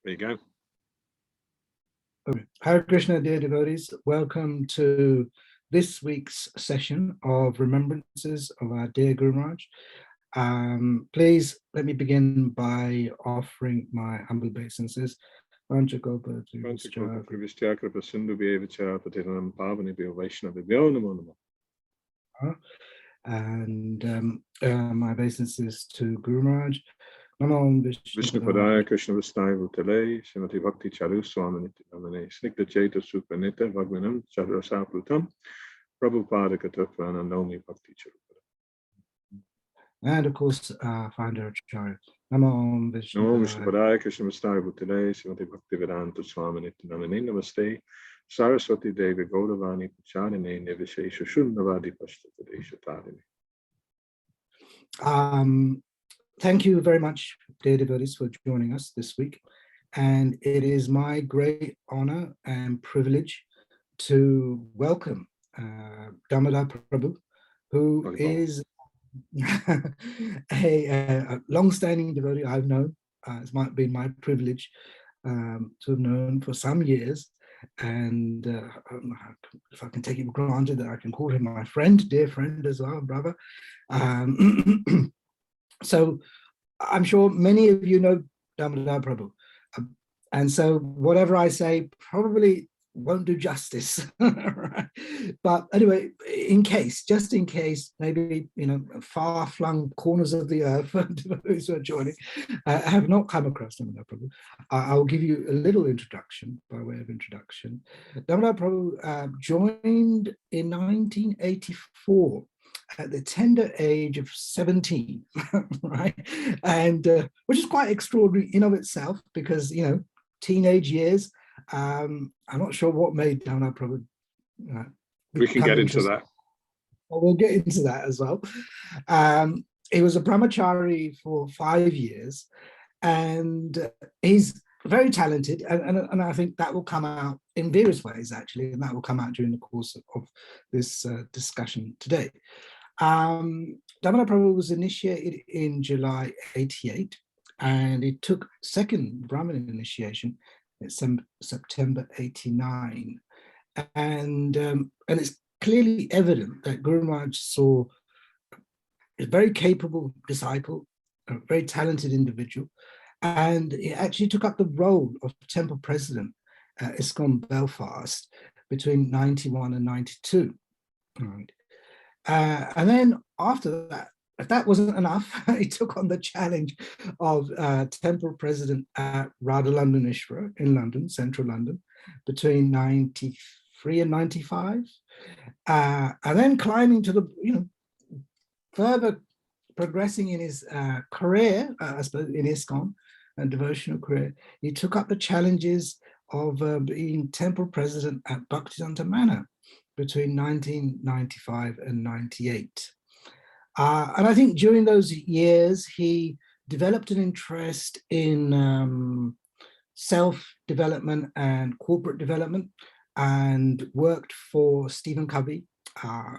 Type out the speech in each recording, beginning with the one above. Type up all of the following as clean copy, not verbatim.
There you go. Hare Krishna, dear devotees. Welcome to this week's session of remembrances of our dear Guru Maharaj. Please let me begin by offering my humble obeisances. And my obeisances to Guru Maharaj. Namo Vishnu Padaya Krishna Vistaya Bhutale, Srimati Bhakti Charu Swami Nityanamane, Snikta Cheta Supanita Bhagwanam Chadrasaplutam, Prabhupada Katafana Nomi Bhakti Charu. And of course, founder Charan. Namo Vishnu Padaya Krishna Vistaya Bhutale, Srimati Bhakti Vedanta Swami Nityanamane, Namaste, Saraswati Devi Gauravani Pacharine, Nivishesha Shunnavadi Pashtapadesha Tarini. Thank you very much, dear devotees, for joining us this week. And it is my great honor and privilege to welcome Damodar Prabhu, who is a long-standing devotee I've known. It's been my privilege to have known for some years. And if I can take it for granted that I can call him my friend, dear friend as well, brother. So I'm sure many of you know Damodar Prabhu. And so whatever I say probably won't do justice. Right? But anyway, just in case, maybe, far-flung corners of the earth, those who are joining, have not come across Damodar Prabhu, I'll give you a little introduction, by way of introduction. Damodar Prabhu joined in 1984. At the tender age of 17, right? And which is quite extraordinary in of itself, because, teenage years, I'm not sure what made Damodar Prabhu. We can get into that. Well, we'll get into that as well. He was a brahmachari for 5 years, and he's very talented, and I think that will come out in various ways, actually, and that will come out during the course of this discussion today. Damodar Prabhu was initiated in July 88, and he took second Brahmin initiation in September 89. And it's clearly evident that Guru Maharaj saw a very capable disciple, a very talented individual, and he actually took up the role of temple president at ISKCON Belfast between 91 and 92. Right. And then after that, if that wasn't enough, he took on the challenge of temple president at Radha Londonishwara in London, central London, between 93 and 95. And then climbing to the, further progressing in his career, I suppose, in ISKCON and devotional career, he took up the challenges of being temple president at Bhaktivedanta Manor between 1995 and 98. And I think during those years, he developed an interest in self-development and corporate development, and worked for Stephen Covey.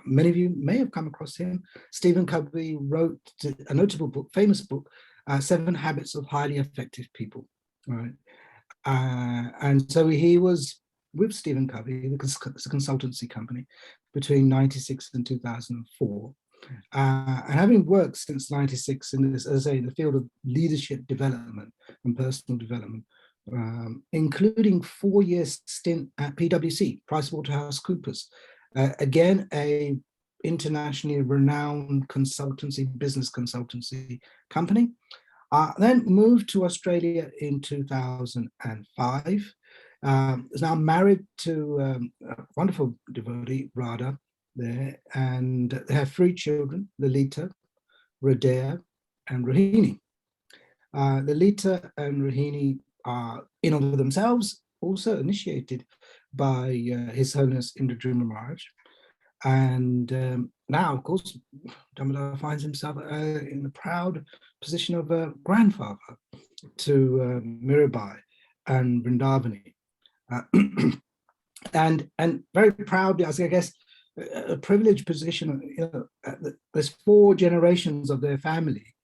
Many of you may have come across him. Stephen Covey wrote a notable book, famous book, 7 Habits of Highly Effective People. Right? And so he was with Stephen Covey, it's a consultancy company, between 96 and 2004. And having worked since 96 in this, as I say, the field of leadership development and personal development, including 4-year stint at PwC, PricewaterhouseCoopers, again, a internationally renowned business consultancy company. Then moved to Australia in 2005. Is now married to a wonderful devotee, Radha, there, and they have 3 children, Lalita, Radha, and Rohini. Lalita and Rohini are, in and of themselves, also initiated by His Holiness Indradruma Maharaj. And now, of course, Damodar finds himself in the proud position of a grandfather to Mirabai and Vrindavani. And very proudly, I guess, a privileged position. There's 4 generations of their family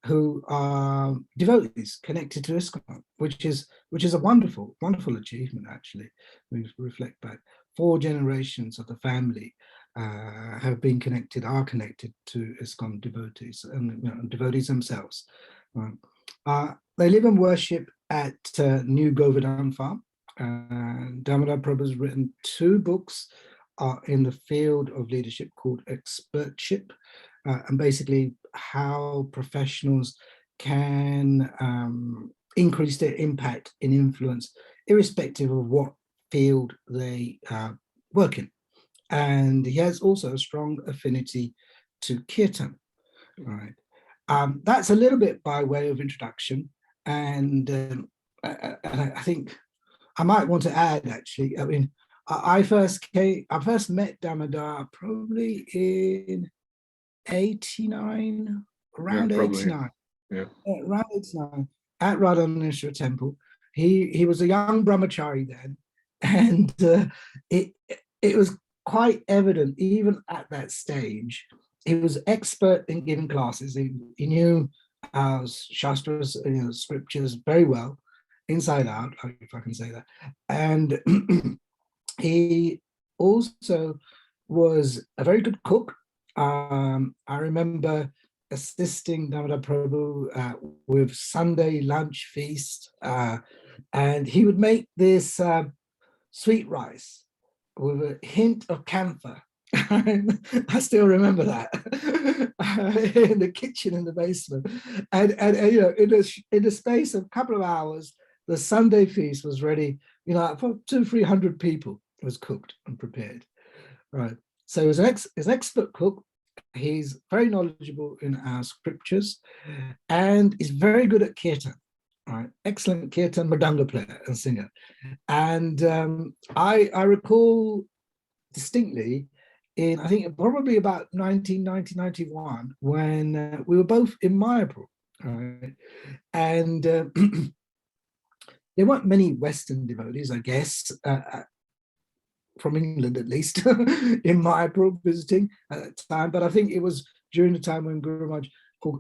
who are devotees connected to ISKCON, which is a wonderful, wonderful achievement. Actually, we reflect back, 4 generations of the family have been connected, are connected to ISKCON devotees, and devotees themselves. They live and worship at New Govardhan Farm. Damodar Prabhu has written 2 books in the field of leadership called Expertship, and basically how professionals can increase their impact and influence, irrespective of what field they work in. And he has also a strong affinity to kirtan. Right. That's a little bit by way of introduction, and I think I might want to add, actually. I mean, I first met Damodar probably in 89, around 89. Yeah. Around 89, at Radhaneshwar Temple. He was a young brahmachari then, and it was quite evident, even at that stage, he was expert in giving classes. He knew shastras, scriptures very well, inside out, if I can say that. And he also was a very good cook. I remember assisting Damodar Prabhu with Sunday lunch feast, and he would make this sweet rice with a hint of camphor. I still remember that in the kitchen in the basement, and in the space of a couple of hours, the Sunday feast was ready. For 200-300 people, it was cooked and prepared. Right. So he's an expert cook. He's very knowledgeable in our scriptures, and he's very good at kirtan. Right, excellent kirtan mridanga player and singer. And I recall distinctly, I think probably about 1990-91, when we were both in Mayapur, right? And there weren't many Western devotees, I guess, from England at least, in Mayapur visiting at that time. But I think it was during the time when Guru Maharaj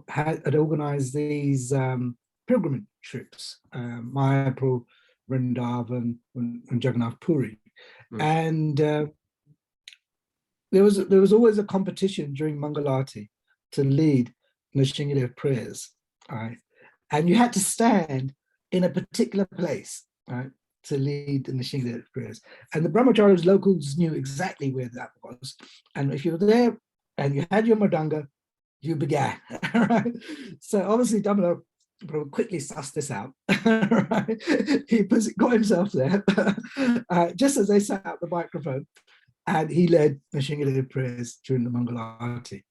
had organized these pilgrimage trips, Mayapur, Vrindavan, and Jagannath Puri. And there was always a competition during Mangalati to lead Nishingadev prayers, right? And you had to stand in a particular place, right, to lead the Nishingadev prayers. And the brahmacharis locals knew exactly where that was. And if you were there and you had your mridanga, you began, right? So obviously Damodar quickly sussed this out, right? He got himself there just as they set up the microphone, and he led Nishingadev prayers during the Mangalarti.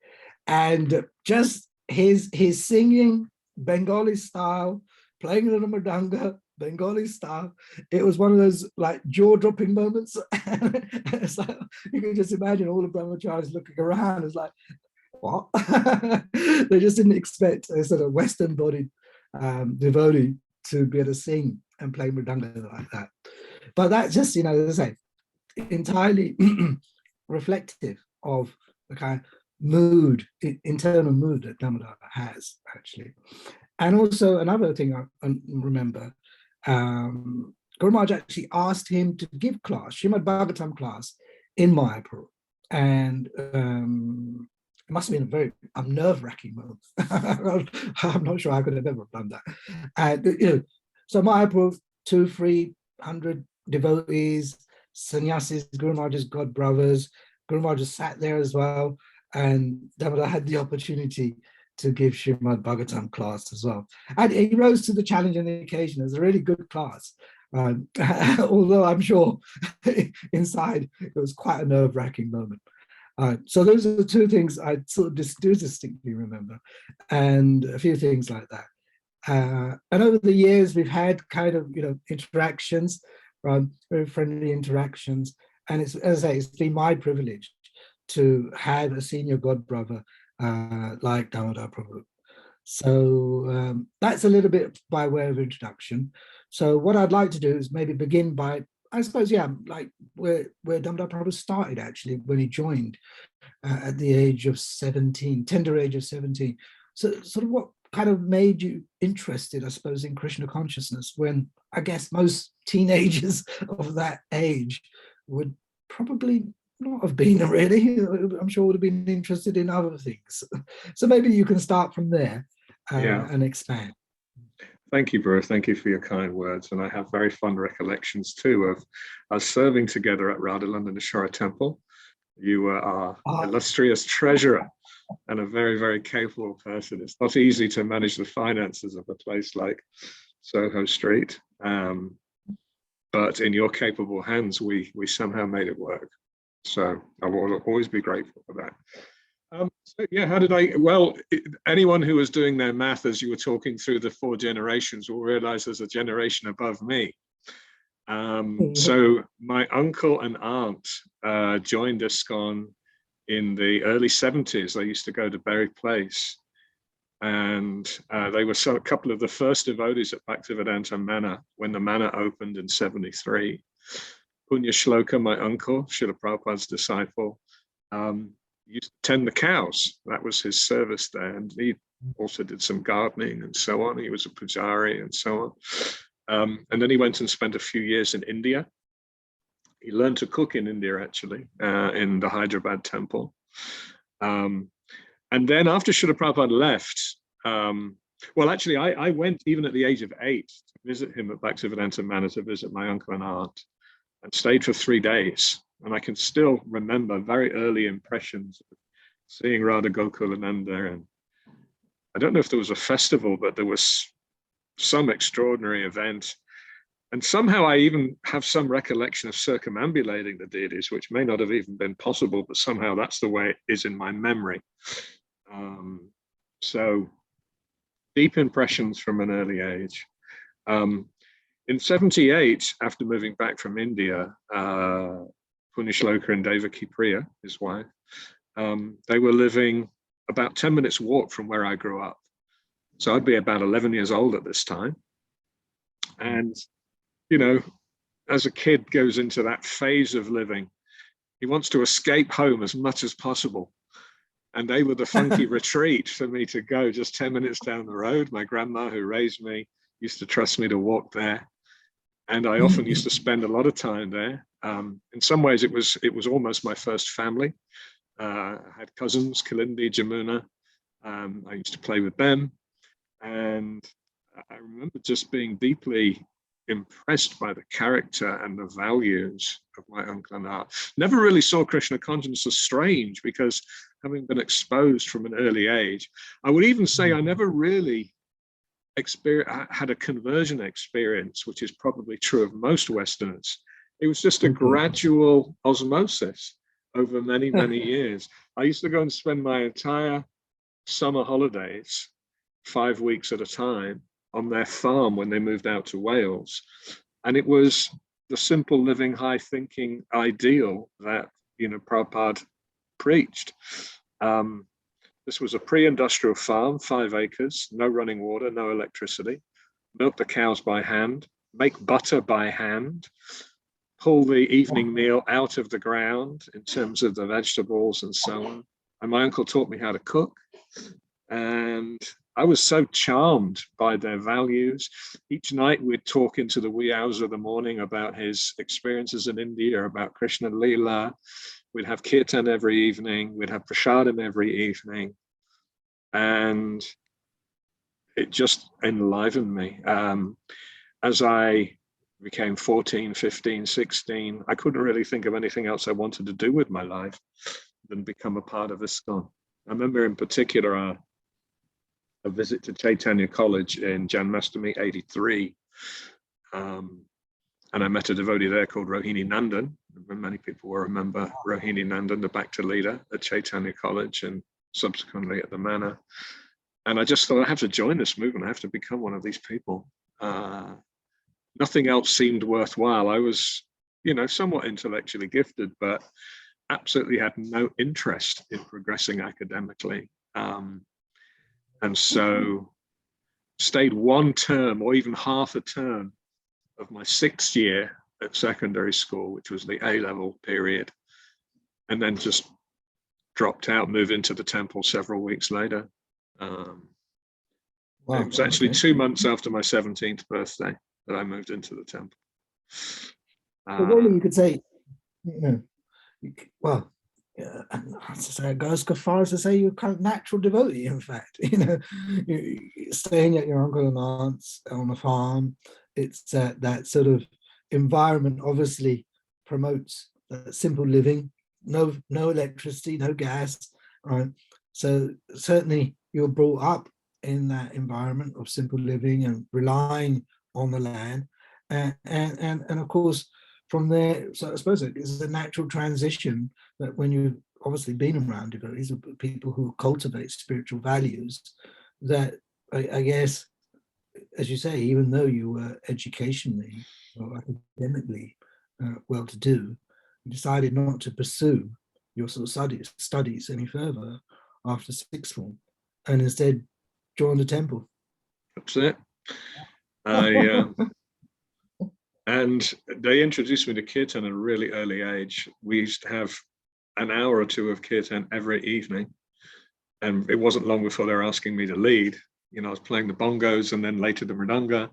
And just his singing, Bengali style, playing on the mridanga, Bengali style, it was one of those like jaw-dropping moments. It's like, you can just imagine all the brahmacharis looking around. It's like, what? They just didn't expect a sort of Western-bodied devotee to be able to sing and play mridanga like that. But that's just, as I say, entirely reflective of the kind of mood, internal mood that Damodar has, actually. And also another thing I remember, Guru Maharaj actually asked him to give class, Srimad Bhagavatam class, in Mayapur. And it must have been a very nerve-wracking moment. I'm not sure I could have ever done that. And, so Mayapur, 200-300 devotees, sannyasis, Guru Maharaj's god brothers. Guru Maharaj sat there as well, and Damodar had the opportunity to give Srimad Bhagavatam class as well. And he rose to the challenge and the occasion. It was a really good class. Although I'm sure inside it was quite a nerve-wracking moment. So those are the 2 things I sort of do distinctly remember, and a few things like that. And over the years, we've had kind of, interactions, very friendly interactions. And it's, as I say, it's been my privilege to have a senior god brother like Damodar Prabhu. So that's a little bit by way of introduction. So what I'd like to do is maybe begin by, I suppose, like where Damodar Prabhu started, actually, when he joined at the age of 17, tender age of 17. So sort of kind of made you interested, I suppose, in Krishna consciousness, when I guess most teenagers of that age would probably not have been really? I'm sure would have been interested in other things. So maybe you can start from there and expand. Thank you, Bruce. Thank you for your kind words. And I have very fond recollections too of us serving together at Radha Londoneshwara Temple. You were our illustrious treasurer and a very, very capable person. It's not easy to manage the finances of a place like Soho Street, but in your capable hands, we somehow made it work. So I will always be grateful for that. So yeah, how did I, well, anyone who was doing their math as you were talking through the 4 generations will realize there's a generation above me. So my uncle and aunt joined ISKCON in the early 70s. They used to go to Berwick Place, and they were a couple of the first devotees at Bhaktivedanta Manor when the Manor opened in 73. Punya Shloka, my uncle, Srila Prabhupada's disciple, used to tend the cows. That was his service there. And he also did some gardening and so on. He was a pujari and so on. And then he went and spent a few years in India. He learned to cook in India, actually, in the Hyderabad temple. And then after Srila Prabhupada left, well, actually, I went even at the age of 8 to visit him at Bhaktivedanta Manor, to visit my uncle and aunt, and stayed for 3 days. And I can still remember very early impressions of seeing Radha Gokulananda. And I don't know if there was a festival, but there was some extraordinary event. And somehow I even have some recollection of circumambulating the deities, which may not have even been possible, but somehow that's the way it is in my memory. So deep impressions from an early age. In 78, after moving back from India, Punishloka and Devaki Priya, his wife, they were living about 10 minutes walk from where I grew up. So I'd be about 11 years old at this time. And, you know, as a kid goes into that phase of living, he wants to escape home as much as possible. And they were the funky retreat for me to go just 10 minutes down the road. My grandma, who raised me, used to trust me to walk there. And I often used to spend a lot of time there. In some ways, it was almost my first family. I had cousins, Kalindi, Jamuna. I used to play with them. And I remember just being deeply impressed by the character and the values of my uncle and aunt. Never really saw Krishna consciousness as strange, because having been exposed from an early age, I would even say I never really had a conversion experience, which is probably true of most Westerners. It was just a gradual osmosis over many, many years. I used to go and spend my entire summer holidays, 5 weeks at a time, on their farm when they moved out to Wales. And it was the simple living, high thinking ideal that, you know, Prabhupada preached. This was a pre-industrial farm, 5 acres, no running water, no electricity, milk the cows by hand, make butter by hand, pull the evening meal out of the ground in terms of the vegetables and so on. And my uncle taught me how to cook. And I was so charmed by their values. Each night we'd talk into the wee hours of the morning about his experiences in India, about Krishna Leela. We'd have kirtan every evening. We'd have prasadam every evening. And it just enlivened me. As I became 14, 15, 16, I couldn't really think of anything else I wanted to do with my life than become a part of ISKCON. I remember in particular a visit to Chaitanya College in Janmashtami 83. And I met a devotee there called Rohini Nandan. Many people will remember Rohini Nandan, the Bhakti leader at Chaitanya College and subsequently at the Manor. And I just thought, I have to join this movement. I have to become one of these people. Nothing else seemed worthwhile. I was, you know, somewhat intellectually gifted, but absolutely had no interest in progressing academically. And so stayed 1 term or even half a term of my 6th year at secondary school, which was the A-level period, and then just dropped out, moved into the temple several weeks later. It Wow. was actually Okay. 2 months after my 17th birthday that I moved into the temple. So really, you could say, you know, well, yeah, and as I say, it goes as far as to say you're kind of natural devotee. In fact, staying at your uncle and aunt's on a farm, it's that sort of environment obviously promotes simple living, no electricity, no gas, right? So certainly you're brought up in that environment of simple living and relying on the land, and of course from there, so I suppose it's a natural transition that when you've obviously been around devotees, people who cultivate spiritual values, that I guess, as you say, even though you were educationally or academically well-to-do, you decided not to pursue your sort of studies any further after sixth form, and instead joined the temple. That's it. And they introduced me to kirtan at a really early age. We used to have an hour or two of kirtan every evening. And it wasn't long before they were asking me to lead. I was playing the bongos and then later the mridanga.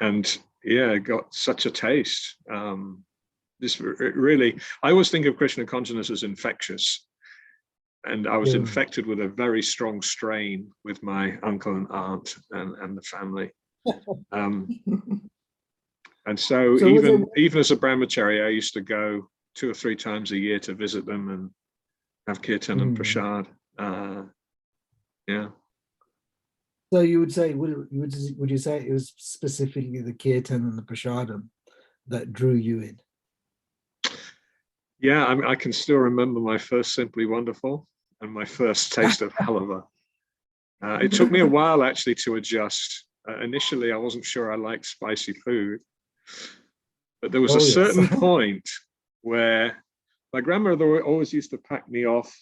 And yeah, I got such a taste. This really, I always think of Krishna consciousness as infectious. And I was infected with a very strong strain with my uncle and aunt and the family. And so even as a brahmachari, I used to go 2 or 3 times a year to visit them and have kirtan and prasad. Yeah. So you would say, would you say it was specifically the kirtan and the prasadam that drew you in? Yeah, I can still remember my first Simply Wonderful and my first taste of halava. It took me a while actually to adjust. Initially, I wasn't sure I liked spicy food, but there was a certain point where my grandmother always used to pack me off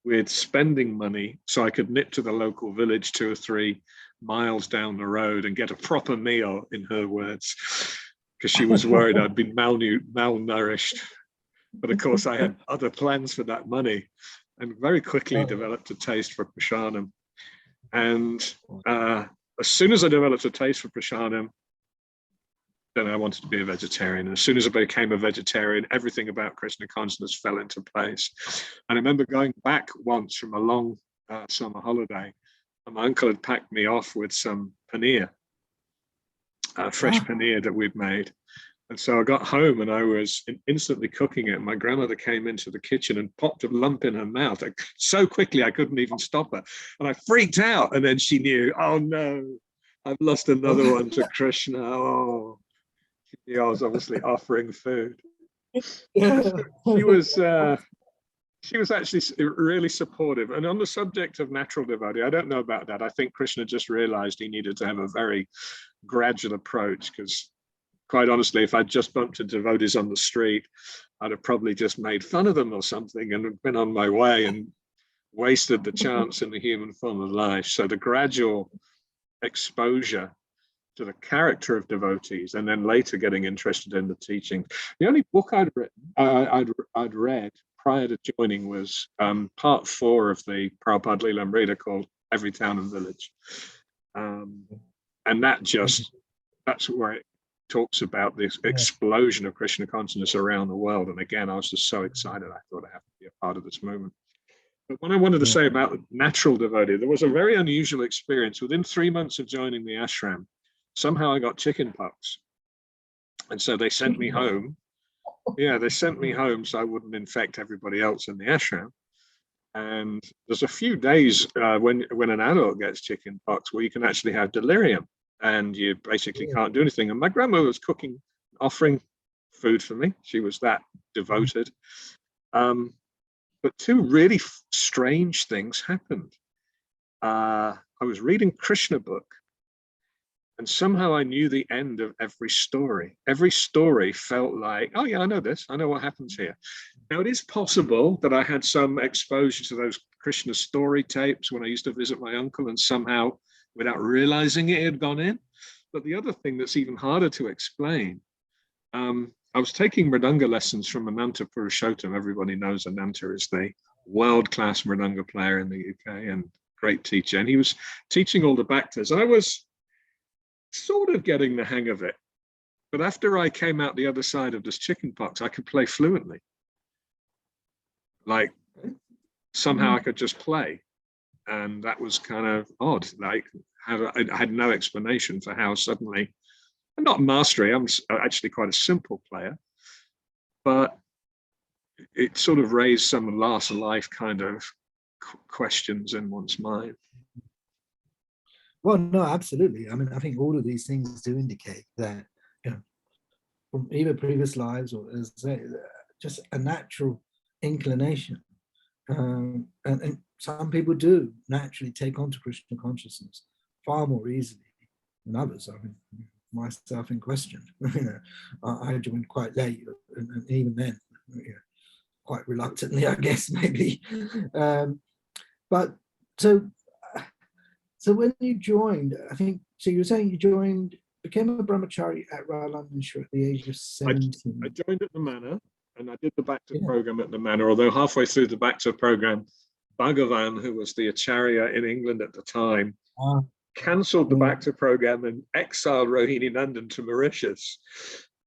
with spending money so I could nip to the local village 2 or 3 miles down the road and get a proper meal, in her words, because she was worried I'd been malnourished. But of course, I had other plans for that money and very quickly developed a taste for prasadam. And as soon as I developed a taste for prasadam, then I wanted to be a vegetarian. And as soon as I became a vegetarian, everything about Krishna consciousness fell into place. And I remember going back once from a long summer holiday, and my uncle had packed me off with some paneer, fresh paneer that we'd made. And so I got home and I was instantly cooking it. And my grandmother came into the kitchen and popped a lump in her mouth so quickly I couldn't even stop her. And I freaked out. And then she knew, oh no, I've lost another one to Krishna. Oh, I was obviously offering food. She was actually really supportive. And on the subject of natural devotee, I don't know about that. I think Krishna just realized he needed to have a very gradual approach, because quite honestly, if I'd just bumped into devotees on the street, I'd have probably just made fun of them or something and been on my way and wasted the chance in the human form of life. So the gradual exposure to the character of devotees, and then later getting interested in the teaching. The only book I'd read prior to joining was part 4 of the Prabhupada Leelamrita called Every Town and Village. And that's where it talks about this explosion of Krishna consciousness around the world. And again, I was just so excited. I thought I have to be a part of this movement. But what I wanted to say about natural devotee, there was a very unusual experience. Within 3 months of joining the ashram, somehow I got chicken pox. And so they sent me home. Yeah, they sent me home so I wouldn't infect everybody else in the ashram. And there's a few days when an adult gets chicken pox where you can actually have delirium and you basically can't do anything. And my grandmother was cooking, offering food for me. She was that devoted. But 2 really strange things happened. I was reading Krishna book, and somehow I knew the end of every story. Every story felt like, oh yeah, I know this. I know what happens here. Now, it is possible that I had some exposure to those Krishna story tapes when I used to visit my uncle, and somehow, without realizing it, had gone in. But the other thing that's even harder to explain, I was taking mridanga lessons from Ananta Purushottam. Everybody knows Ananta is the world-class mridanga player in the UK and great teacher, and he was teaching all the bhaktas. I was sort of getting the hang of it. But after I came out the other side of this chicken pox, I could play fluently. Like somehow I could just play. And that was kind of odd. Like I had no explanation for how suddenly, I'm not mastery, I'm actually quite a simple player, but it sort of raised some last life kind of questions in one's mind. Well, no, absolutely. I mean, I think all of these things do indicate that, you know, from either previous lives or as just a natural inclination. And some people do naturally take on to Krishna consciousness far more easily than others. I mean, myself in question, you know, I joined quite late, and even then, you know, quite reluctantly, I guess, maybe. But so when you joined, I think, so you were saying you joined, became a brahmachari at Londonshire at the age of 17. I joined at the manor, and I did the Bhakti program at the manor, although halfway through the Bhakti program, Bhagavan, who was the Acharya in England at the time, cancelled the Bhakti program and exiled Rohini Nandan to Mauritius.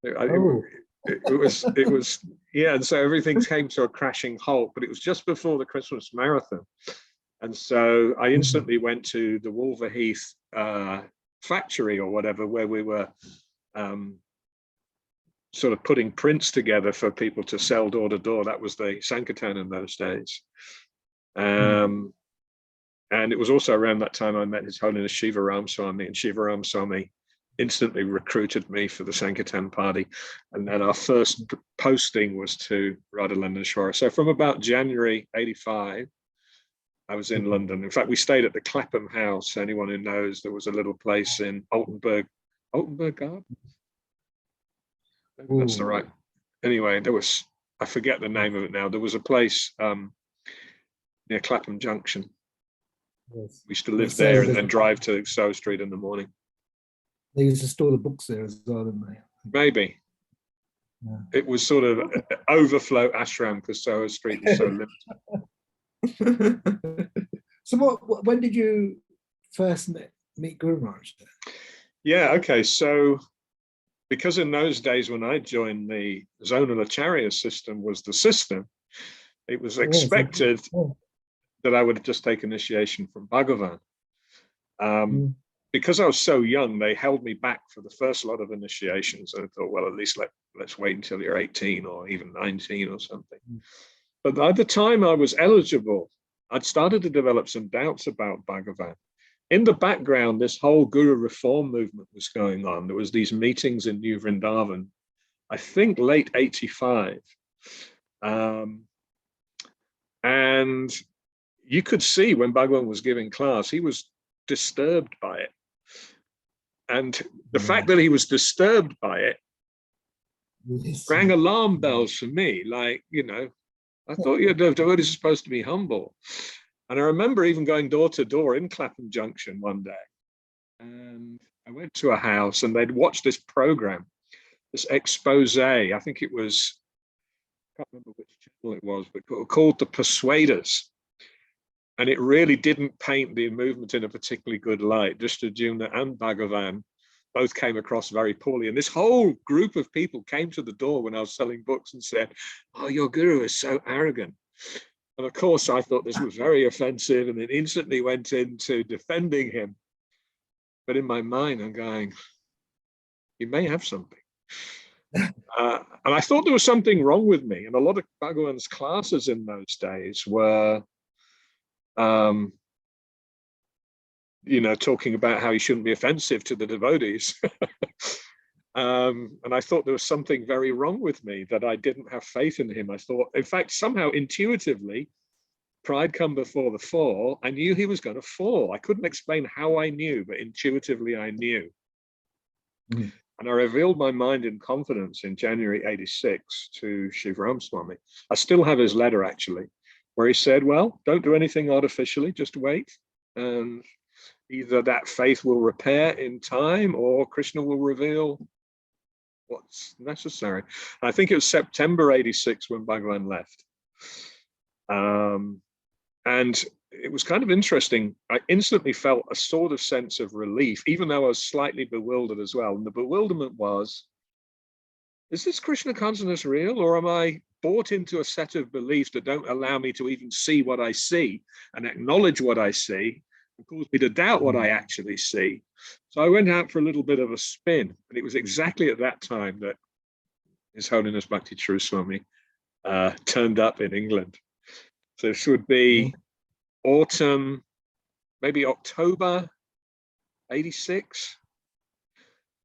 It was, yeah, and so everything came to a crashing halt, but it was just before the Christmas marathon. And so I instantly went to the Wolverheath factory or whatever, where we were sort of putting prints together for people to sell door to door. That was the Sankirtan in those days. And it was also around that time I met His Holiness Shiva Ram Swami, and Shiva Ram Swami instantly recruited me for the Sankirtan party. And then our first posting was to Radhalandeshwara. So from about January 85, I was in London. In fact, we stayed at the Clapham House. Anyone who knows, there was a little place in Altenburg Garden? That's the right. Anyway, there was, I forget the name of it now. There was a place near Clapham Junction. Yes. We used to live there and then drive to Soho Street in the morning. They used to store the books there as well, didn't they? Maybe. Yeah. It was sort of overflow ashram because Soho Street is so limited. So when did you first meet Guru Maharaj? Yeah, okay. So because in those days when I joined, the zonal acharya system was the system, it was expected that I would just take initiation from Bhagavan. Because I was so young, they held me back for the first lot of initiations. And I thought, well, at least let's wait until you're 18 or even 19 or something. But by the time I was eligible, I'd started to develop some doubts about Bhagavan. In the background, this whole Guru reform movement was going on. There was these meetings in New Vrindavan, I think late 85. And you could see when Bhagavan was giving class, he was disturbed by it. And the fact that he was disturbed by it rang alarm bells for me. Like, you know, I thought the devotees are supposed to be humble. And I remember even going door to door in Clapham Junction one day. And I went to a house and they'd watched this program, this expose. I think it was, I can't remember which channel it was, but called The Persuaders. And it really didn't paint the movement in a particularly good light. Drishtadyumna and Bhagavan both came across very poorly. And this whole group of people came to the door when I was selling books and said, "Oh, your guru is so arrogant." And of course, I thought this was very offensive and then instantly went into defending him. But in my mind, I'm going, you may have something. And I thought there was something wrong with me. And a lot of Bhagavan's classes in those days were, you know, talking about how he shouldn't be offensive to the devotees. And I thought there was something very wrong with me, that I didn't have faith in him. I thought, in fact, somehow intuitively, pride come before the fall. I knew he was going to fall. I couldn't explain how I knew, but intuitively I knew. And I revealed my mind in confidence in January 86 to Shiva Ram Swami. I still have his letter, actually, where he said, well, don't do anything artificially, just wait. And either that faith will repair in time or Krishna will reveal what's necessary. And I think it was September 86 when Bhagavan left. And it was kind of interesting. I instantly felt a sort of sense of relief, even though I was slightly bewildered as well. And the bewilderment was, is this Krishna consciousness real, or am I bought into a set of beliefs that don't allow me to even see what I see and acknowledge what I see, and cause me to doubt what I actually see? So I went out for a little bit of a spin, and it was exactly at that time that His Holiness Bhakti Charu Swami turned up in England. So this would be autumn, maybe October 86.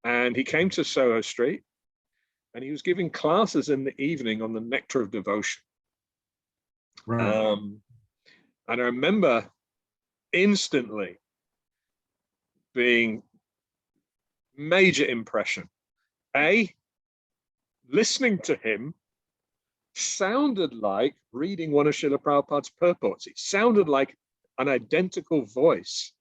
And he came to Soho Street, and he was giving classes in the evening on the nectar of devotion. Right. And I remember instantly being major impression. Listening to him sounded like reading one of Srila Prabhupada's purports. It sounded like an identical voice,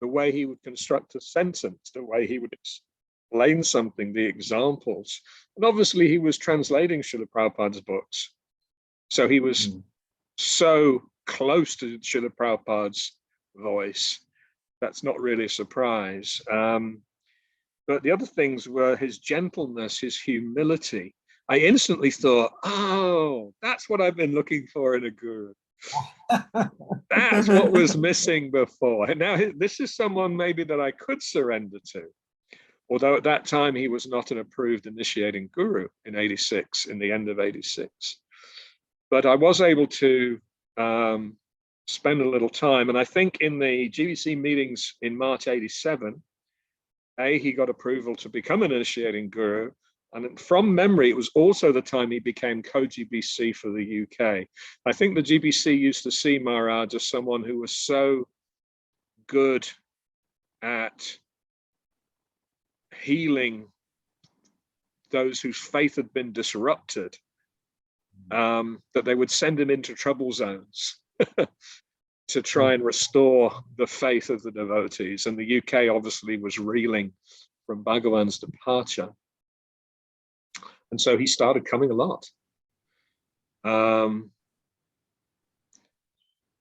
the way he would construct a sentence, the way he would explain something, the examples. And obviously he was translating Srila Prabhupada's books. So he was so close to Srila Prabhupada's voice. That's not really a surprise. But the other things were his gentleness, his humility. I instantly thought, oh, that's what I've been looking for in a guru. That's what was missing before. And now this is someone maybe that I could surrender to. Although at that time he was not an approved initiating guru in 86, in the end of 86. But I was able to spend a little time. And I think in the GBC meetings in March 87, he got approval to become an initiating guru. And from memory, it was also the time he became co-GBC for the UK. I think the GBC used to see Maharaj as someone who was so good at healing those whose faith had been disrupted, that they would send him into trouble zones to try and restore the faith of the devotees. And the UK obviously was reeling from Bhagavan's departure. And so he started coming a lot.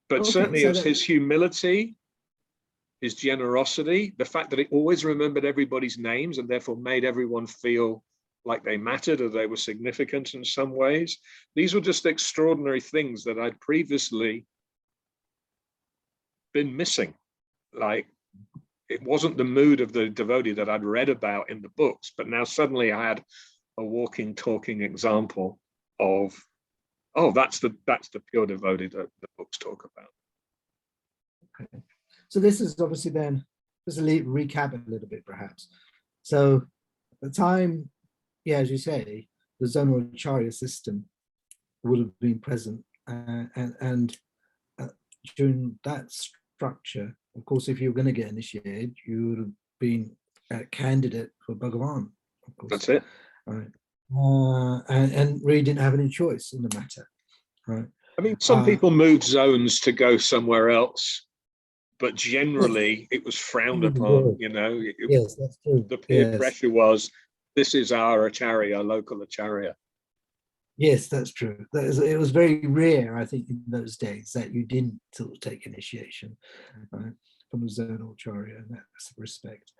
But certainly it was his humility, his generosity, the fact that he always remembered everybody's names and therefore made everyone feel like they mattered or they were significant in some ways. These were just extraordinary things that I'd previously been missing. Like, it wasn't the mood of the devotee that I'd read about in the books, but now suddenly I had a walking, talking example of, oh, that's the pure devotee that the books talk about. Okay. So this is obviously then, just to recap a little bit perhaps. So at the time, yeah, as you say, the zonal acharya system would have been present, and during that structure, of course, if you were going to get initiated, you would have been a candidate for Bhagavan, of course. That's it. Right. And really didn't have any choice in the matter. Right. I mean, some people moved zones to go somewhere else, but generally it was frowned upon, you know. Yes, that's true. The peer pressure was, this is our acharya, local acharya. Yes, that's true. It was very rare, I think, in those days that you didn't sort of take initiation, right, from a zonal acharya in that respect.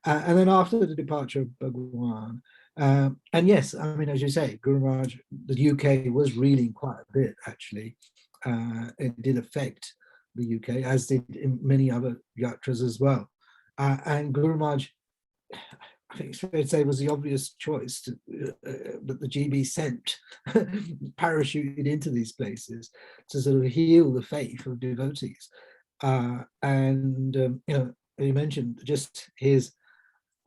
And then after the departure of Bhagavan, and yes, I mean, as you say, Guru Maharaj, the UK was reeling quite a bit, actually. It did affect the UK, as did in many other yatras as well. And Guru Maharaj, I think it's fair to say, was the obvious choice that the GB sent, parachuted into these places to sort of heal the faith of devotees. And, you know, you mentioned just his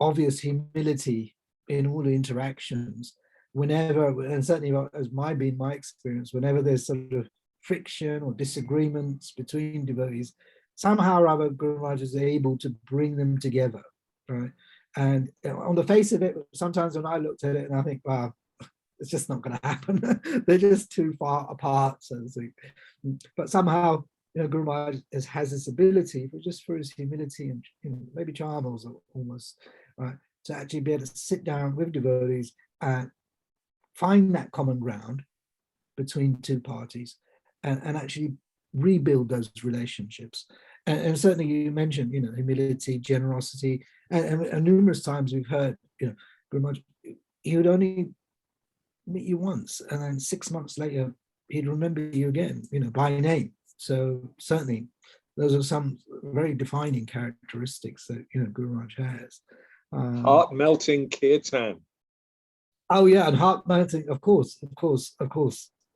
obvious humility in all the interactions. Whenever, and certainly as my experience, whenever there's sort of friction or disagreements between devotees, somehow or other Guru Maharaj is able to bring them together, right? And on the face of it, sometimes when I looked at it and I think, wow, it's just not going to happen. They're just too far apart, so to speak. But somehow, you know, Guru Maharaj has this ability, but just for his humility and, you know, maybe charm also almost, right, to actually be able to sit down with devotees and find that common ground between two parties, and actually rebuild those relationships. And certainly you mentioned, humility, generosity, and numerous times we've heard, Guru Maharaj, he would only meet you once, and then 6 months later he'd remember you again, by name. So certainly those are some very defining characteristics that Guru Maharaj has. Heart melting kirtan. Oh yeah, and heart melting, of course,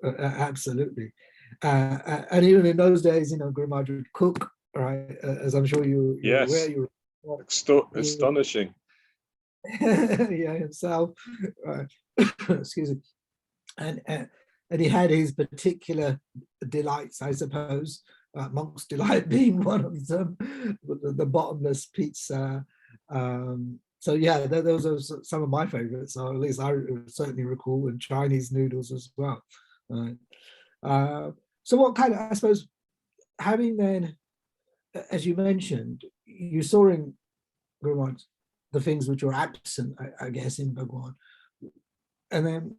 absolutely. And even in those days, Guru Maharaj would cook, right? As I'm sure you're Yes. aware. Astonishing. Yeah, himself. Excuse me. And he had his particular delights, I suppose. Monk's delight being one of them, the bottomless pizza. So yeah, those are some of my favorites, or at least I certainly recall, and Chinese noodles as well. So what kind of, I suppose, having then, as you mentioned, you saw in Guru Maharaj the things which were absent, I guess, in Bhagwan. And then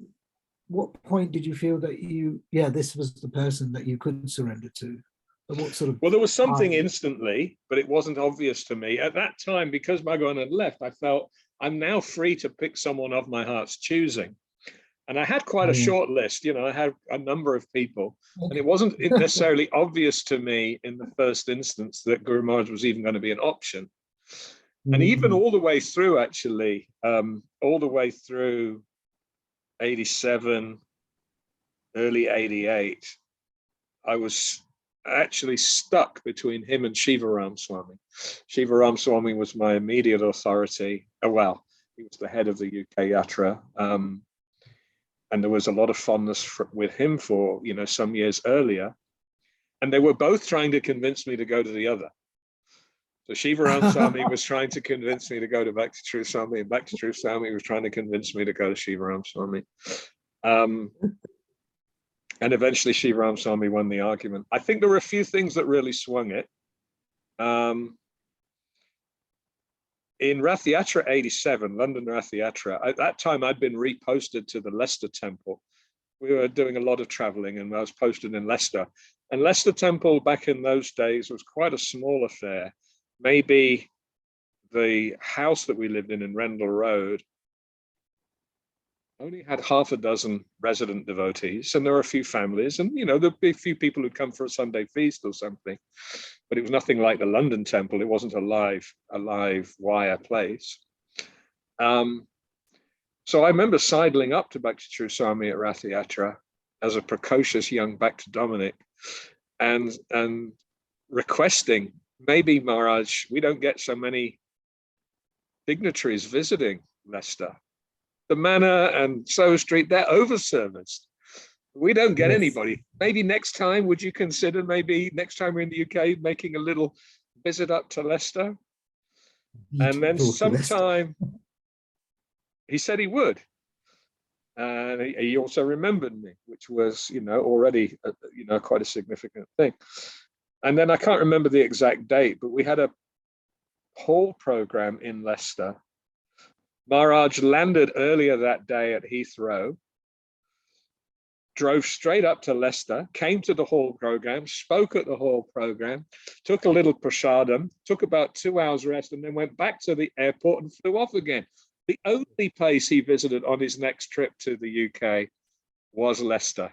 what point did you feel that this was the person that you could surrender to? What sort of? Well, there was something instantly, but it wasn't obvious to me. At that time, because Bhagwan had left, I felt I'm now free to pick someone of my heart's choosing. And I had quite a short list, I had a number of people, and it wasn't necessarily obvious to me in the first instance that Guru Maharaj was even going to be an option. And even all the way through, actually, all the way through 87, early 88, I was actually stuck between him and Shivaram Swami. Shivaram Swami was my immediate authority. Well, he was the head of the UK Yatra. And there was a lot of fondness with him for, some years earlier. And they were both trying to convince me to go to the other. So Shivaram Swami was trying to convince me to go to Bhakti Charu Swami, and Bhakti Charu Swami was trying to convince me to go to Shivaram Swami. And eventually Shivaram Swami won the argument. I think there were a few things that really swung it. In Rath Yatra 87, London Rath Yatra, at that time I'd been reposted to the Leicester Temple. We were doing a lot of traveling, and I was posted in Leicester. And Leicester Temple back in those days was quite a small affair. Maybe the house that we lived in Rendell Road only had half a dozen resident devotees, and there were a few families, and there'd be a few people who'd come for a Sunday feast or something, but it was nothing like the London Temple. It wasn't a live wire place. So I remember sidling up to Bhakti Charu Swami at Rath Yatra as a precocious young Bhakta Dominic, and requesting, maybe Maharaj, we don't get so many dignitaries visiting Leicester. The Manor and Soho Street, they're over-serviced. We don't get anybody. Maybe next time, would you consider next time we're in the UK, making a little visit up to Leicester? And then sometime, he said he would. And he also remembered me, which was, already, quite a significant thing. And then I can't remember the exact date, but we had a hall program in Leicester. Maharaj landed earlier that day at Heathrow, drove straight up to Leicester, came to the hall program, spoke at the hall program, took a little prasadam, took about 2 hours rest, and then went back to the airport and flew off again. The only place he visited on his next trip to the UK was Leicester,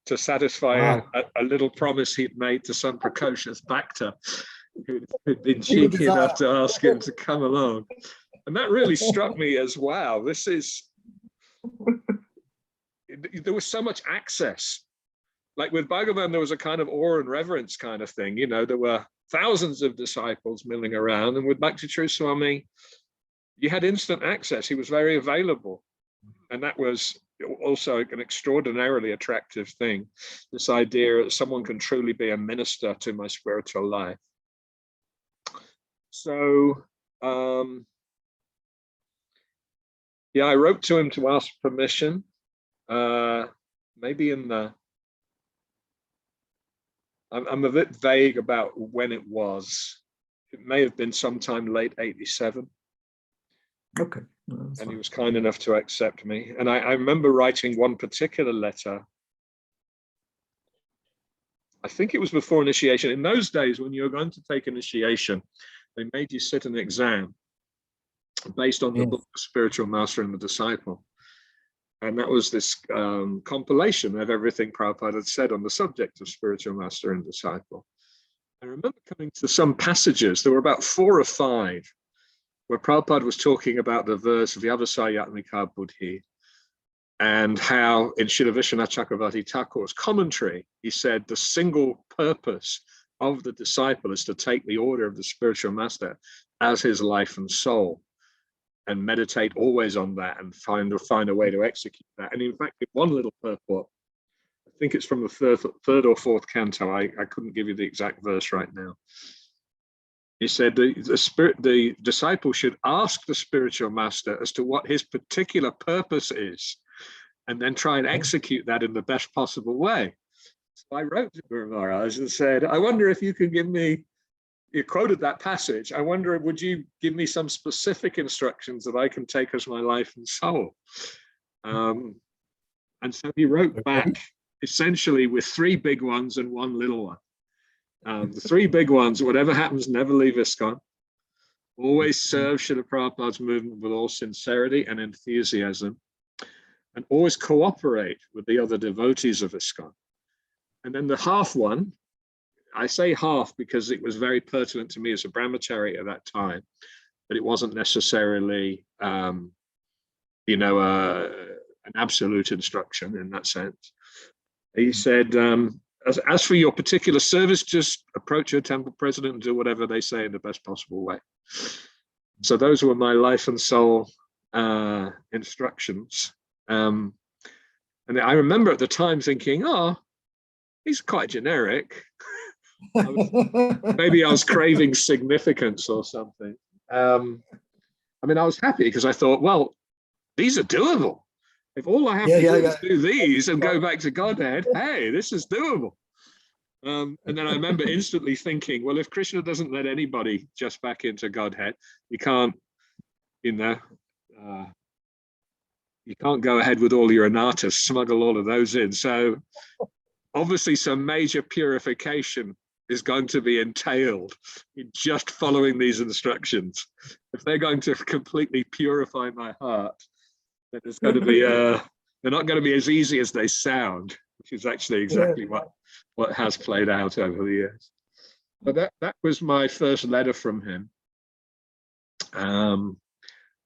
to satisfy a little promise he'd made to some precocious Bhakta who'd been cheeky enough to ask him to come along. And that really struck me as, wow, there was so much access. Like with Bhagavan, there was a kind of awe and reverence kind of thing. There were thousands of disciples milling around. And with Bhakti Charu Swami, you had instant access. He was very available. And that was also an extraordinarily attractive thing. This idea that someone can truly be a minister to my spiritual life. So, yeah, I wrote to him to ask permission, maybe I'm a bit vague about when it was. It may have been sometime late 87. Okay. And he was kind enough to accept me. And I remember writing one particular letter I think it was before initiation. In those days, when you were going to take initiation, they made you sit an exam based on the book, The Spiritual Master and the Disciple. And that was this compilation of everything Prabhupada had said on the subject of spiritual master and disciple. I remember coming to some passages, there were about 4 or 5, where Prabhupada was talking about the verse of Vyavasayatmika Buddhi, and how in Srila Vishwanath Chakravarti Thakur's commentary, he said the single purpose of the disciple is to take the order of the spiritual master as his life and soul, and meditate always on that and find a way to execute that. And in fact, in one little purport, I think it's from the third or fourth canto, I couldn't give you the exact verse right now. He said the disciple should ask the spiritual master as to what his particular purpose is, and then try and execute that in the best possible way. So I wrote to Guru Maharaj and said, I wonder if you can give me, you quoted that passage, I wonder, would you give me some specific instructions that I can take as my life and soul? And so he wrote back essentially with 3 big ones and 1 little one. The 3 big ones: whatever happens, never leave ISKCON. Always serve Srila Prabhupada's movement with all sincerity and enthusiasm. And always cooperate with the other devotees of ISKCON. And then the half one, I say half because it was very pertinent to me as a brahmachari at that time, but it wasn't necessarily, an absolute instruction in that sense. He said, as for your particular service, just approach your temple president and do whatever they say in the best possible way. So those were my life and soul instructions. And I remember at the time thinking, oh, he's quite generic. Maybe I was craving significance or something. I was happy because I thought, well, these are doable. If all I have to do is do these and go back to Godhead, hey, this is doable. And then I remember instantly thinking, well, if Krishna doesn't let anybody just back into Godhead, you can't, you can't go ahead with all your anatas, smuggle all of those in. So obviously some major purification is going to be entailed in just following these instructions. If they're going to completely purify my heart, then it's going to be, they're not going to be as easy as they sound, which is actually exactly what has played out over the years. But that was my first letter from him.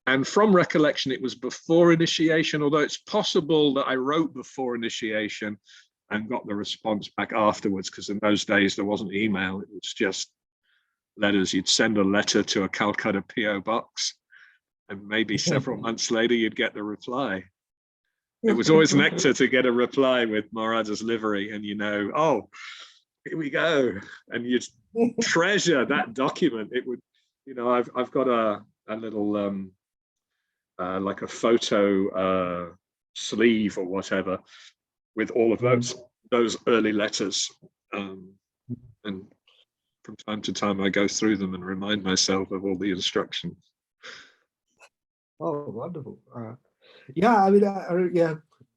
And from recollection, it was before initiation, although it's possible that I wrote before initiation and got the response back afterwards, because in those days there wasn't email, it was just letters. You'd send a letter to a Calcutta PO box, and maybe several months later you'd get the reply. It was always nectar to get a reply with Maharaja's livery, and oh, here we go, and you'd treasure that document. It would, I've got a little like a photo sleeve or whatever with all of those early letters, and from time to time I go through them and remind myself of all the instructions. Oh, wonderful. In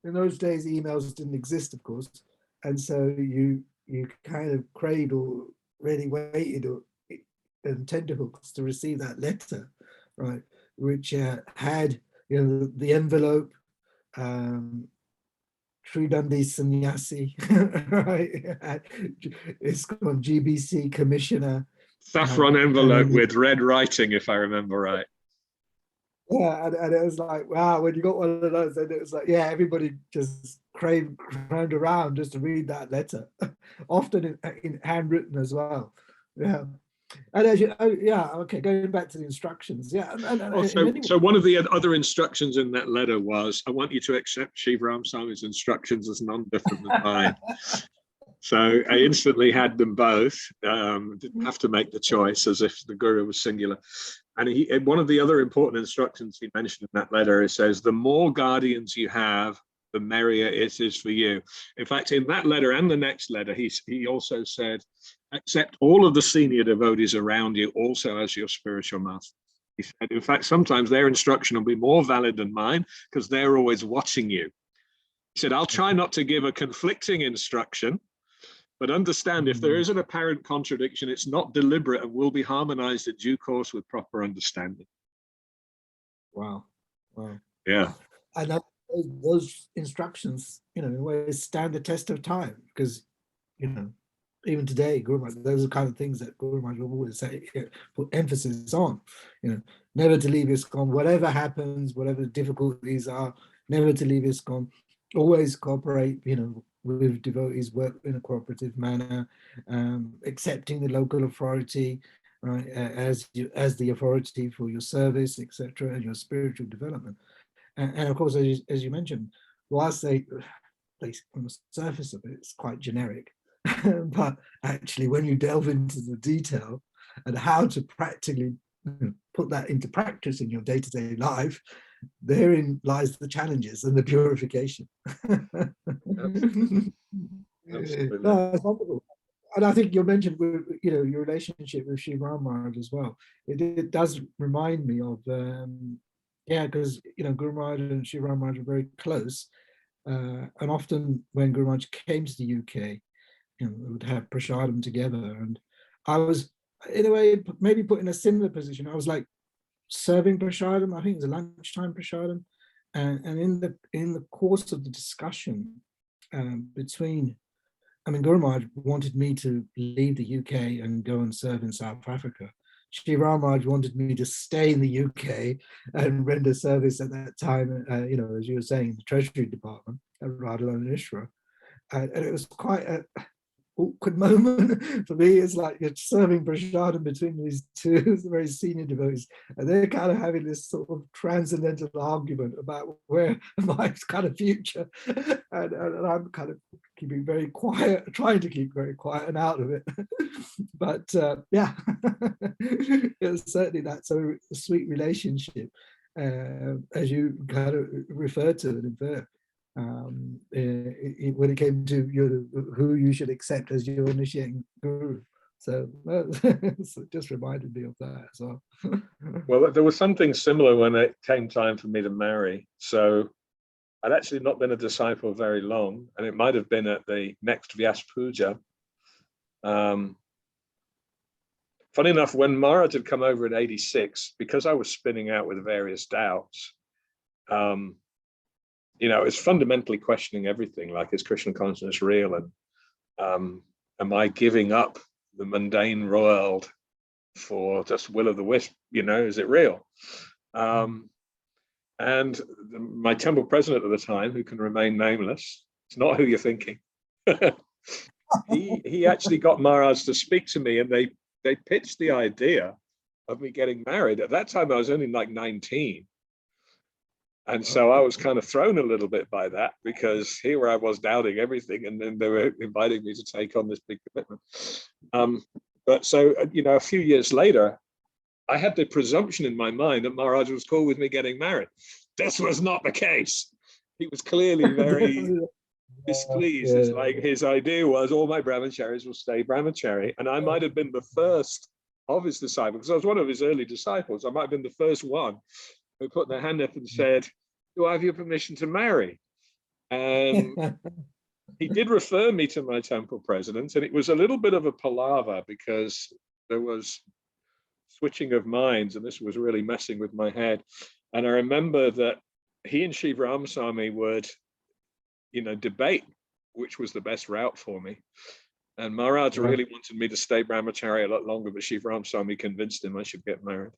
those days emails didn't exist, of course, and so you kind of prayed or really waited in tenterhooks to receive that letter, right, which had the envelope, Tridandi Sannyasi, right? It's called GBC Commissioner. Saffron envelope with red writing, if I remember right. Yeah, and it was like, wow, when you got one of those, and it was like, everybody just crammed around just to read that letter, often in handwritten as well. Yeah. And as going back to the instructions. So one of the other instructions in that letter was, I want you to accept Shiva Swami's instructions as none different than mine. So I instantly had them both. Didn't have to make the choice as if the guru was singular. And one of the other important instructions he mentioned in that letter, it says, the more guardians you have, the merrier it is for you. In fact, in that letter and the next letter, he also said, accept all of the senior devotees around you also as your spiritual master. He said, in fact, sometimes their instruction will be more valid than mine because they're always watching you. He said, I'll try not to give a conflicting instruction, But understand, if there is an apparent contradiction, it's not deliberate and will be harmonized at due course with proper understanding. Wow. Wow. Yeah. And those instructions, in a way, stand the test of time, because, even today, Guru Maharaj, those are the kind of things that Guru Maharaj will always say, put emphasis on, never to leave ISKCON, whatever happens, whatever the difficulties are, never to leave ISKCON, always cooperate, with devotees, work in a cooperative manner, accepting the local authority, right, as the authority for your service, etc., and your spiritual development. And of course, as you mentioned, whilst they on the surface of it, it's quite generic, but actually, when you delve into the detail and how to practically put that into practice in your day-to-day life, therein lies the challenges and the purification. Absolutely. Absolutely. No, it's wonderful. And I think you mentioned, your relationship with Sri Maharaj as well. It does remind me of, because Guru Maharaj and Sri Maharaj were very close, and often when Guru Maharaj came to the UK, we would have prasadam together, and I was, in a way, maybe put in a similar position. I was like serving prasadam. I think it was a lunchtime prasadam, and in the course of the discussion between, Guru Maharaj wanted me to leave the UK and go and serve in South Africa. Sri Maharaj wanted me to stay in the UK and render service at that time, as you were saying, in the Treasury Department at Radha Ishra. And it was quite a awkward moment for me. It's like you're serving prasadam between these two very senior devotees, and they're kind of having this sort of transcendental argument about where my kind of future, and I'm kind of keeping very quiet, trying to keep very quiet and out of it. But yeah, it was certainly that's a sweet relationship, as you kind of referred to it in there. When it came to who you should accept as your initiating guru. So it just reminded me of that as well. Well, there was something similar when it came time for me to marry. So I'd actually not been a disciple very long, and it might have been at the next Vyas Puja. Funny enough, when Maharaj had come over in 86, because I was spinning out with various doubts, it's fundamentally questioning everything, like, is Krishna consciousness real? And am I giving up the mundane world for just will of the wisp? Is it real? And my temple president at the time, who can remain nameless, it's not who you're thinking, he actually got Maharaj to speak to me, and they pitched the idea of me getting married. At that time, I was only like 19. And so I was kind of thrown a little bit by that, because here I was doubting everything, and then they were inviting me to take on this big commitment. But so, a few years later, I had the presumption in my mind that Maharaj was cool with me getting married. This was not the case. He was clearly very displeased. It's like his idea was all my brahmacharis will stay brahmachari. And I might have been the first of his disciples, because I was one of his early disciples. I might have been the first one who put their hand up and said, do I have your permission to marry? And he did refer me to my temple president, and it was a little bit of a palaver, because there was switching of minds, and this was really messing with my head. And I remember that he and Shiv Ramaswamy would, debate which was the best route for me. And Maharaj really wanted me to stay brahmachari a lot longer, but Shiv Ramaswamy convinced him I should get married.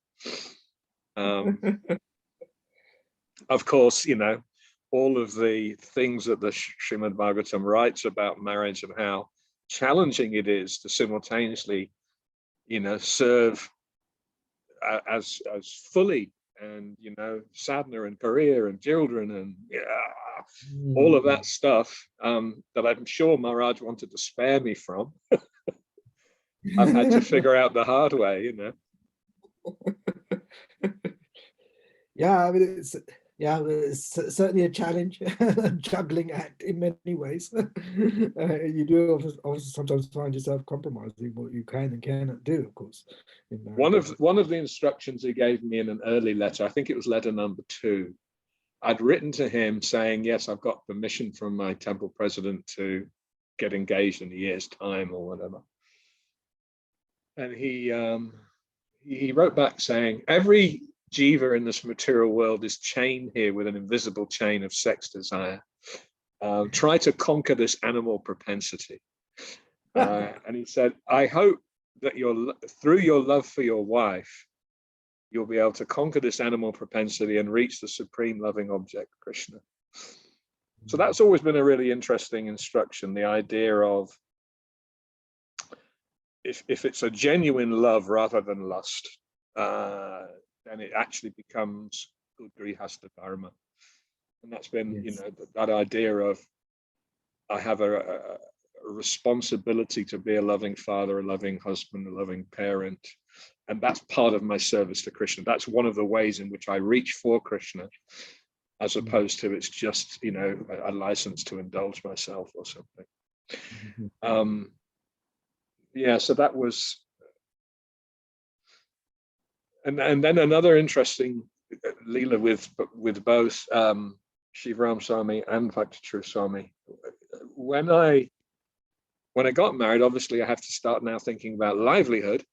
Of course, all of the things that the Srimad Bhagavatam writes about marriage and how challenging it is to simultaneously, serve as fully, and sadhana and career and children and all of that stuff that I'm sure Maharaj wanted to spare me from. I've had to figure out the hard way, Yeah, it's certainly a challenge, juggling act in many ways. You do also sometimes find yourself compromising what you can and cannot do, of course. One of the instructions he gave me in an early letter, I think it was letter number 2, I'd written to him saying, yes, I've got permission from my temple president to get engaged in a year's time or whatever. And he wrote back saying, every jiva in this material world is chained here with an invisible chain of sex desire. Try to conquer this animal propensity. And he said, I hope that through your love for your wife, you'll be able to conquer this animal propensity and reach the supreme loving object, Krishna. So that's always been a really interesting instruction, the idea of if it's a genuine love rather than lust, then it actually becomes good grihastha dharma. And that's been, Yes. that idea of I have a responsibility to be a loving father, a loving husband, a loving parent. And that's part of my service to Krishna. That's one of the ways in which I reach for Krishna, as opposed to it's just, a license to indulge myself or something. So that was, and then another interesting Leela with both Shivaram Swami and Bhakti Charu Swami. When I got married, obviously I have to start now thinking about livelihood.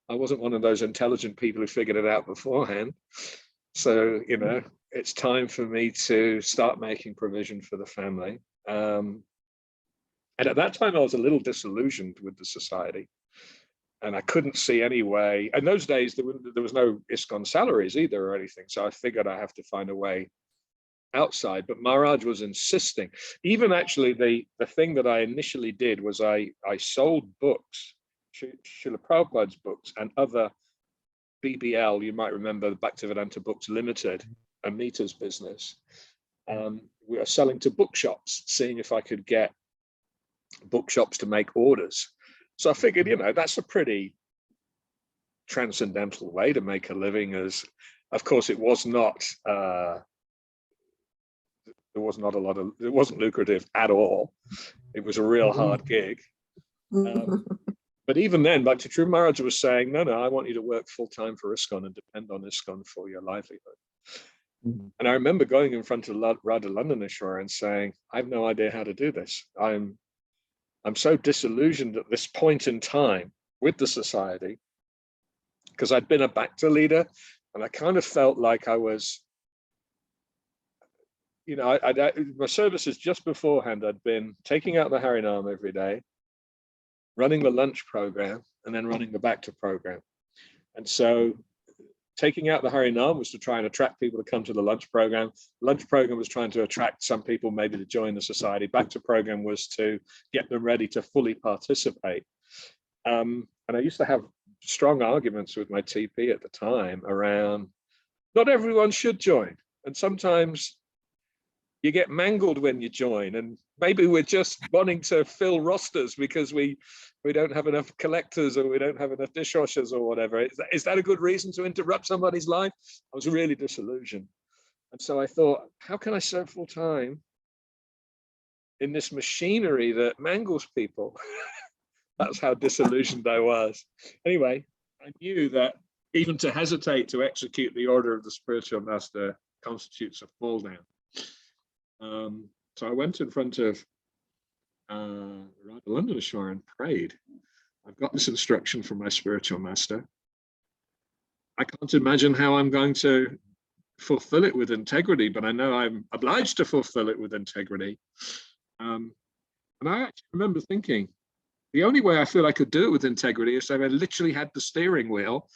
I wasn't one of those intelligent people who figured it out beforehand. So, it's time for me to start making provision for the family. And at that time, I was a little disillusioned with the society. And I couldn't see any way. In those days, there was no ISKCON salaries either or anything. So I figured I have to find a way outside. But Maharaj was insisting. Even actually, the thing that I initially did was I sold books, Srila Prabhupada's books and other BBL, you might remember the Bhaktivedanta Books Limited, Amita's business. We were selling to bookshops, seeing if I could get bookshops to make orders. So I figured, that's a pretty transcendental way to make a living. As, of course, it was not. There was not a lot of. It wasn't lucrative at all. It was a real hard gig. But even then, Bhakti Charu Maharaja was saying, no, I want you to work full time for ISKCON and depend on ISKCON for your livelihood. And I remember going in front of Radha Landaneshwara and saying, I have no idea how to do this. I'm so disillusioned at this point in time with the society, because I'd been a Bhakta leader and I kind of felt like I was, my services just beforehand, I'd been taking out the Harinam every day, running the lunch program, and then running the Bhakta program. And so taking out the Harinam was to try and attract people to come to the lunch program. Lunch program was trying to attract some people maybe to join the society. Bhakta program was to get them ready to fully participate. And I used to have strong arguments with my TP at the time around not everyone should join. And sometimes you get mangled when you join, and maybe we're just wanting to fill rosters because we don't have enough collectors or we don't have enough dishwashers or whatever. Is that a good reason to interrupt somebody's life? I was really disillusioned. And so I thought, how can I serve full time in this machinery that mangles people? That's how disillusioned I was. Anyway, I knew that even to hesitate to execute the order of the spiritual master constitutes a fall down. So I went in front of Radha Landaneshwara and prayed. I've got this instruction from my spiritual master. I can't imagine how I'm going to fulfill it with integrity, but I know I'm obliged to fulfill it with integrity. And I actually remember thinking, the only way I feel I could do it with integrity is if I literally had the steering wheel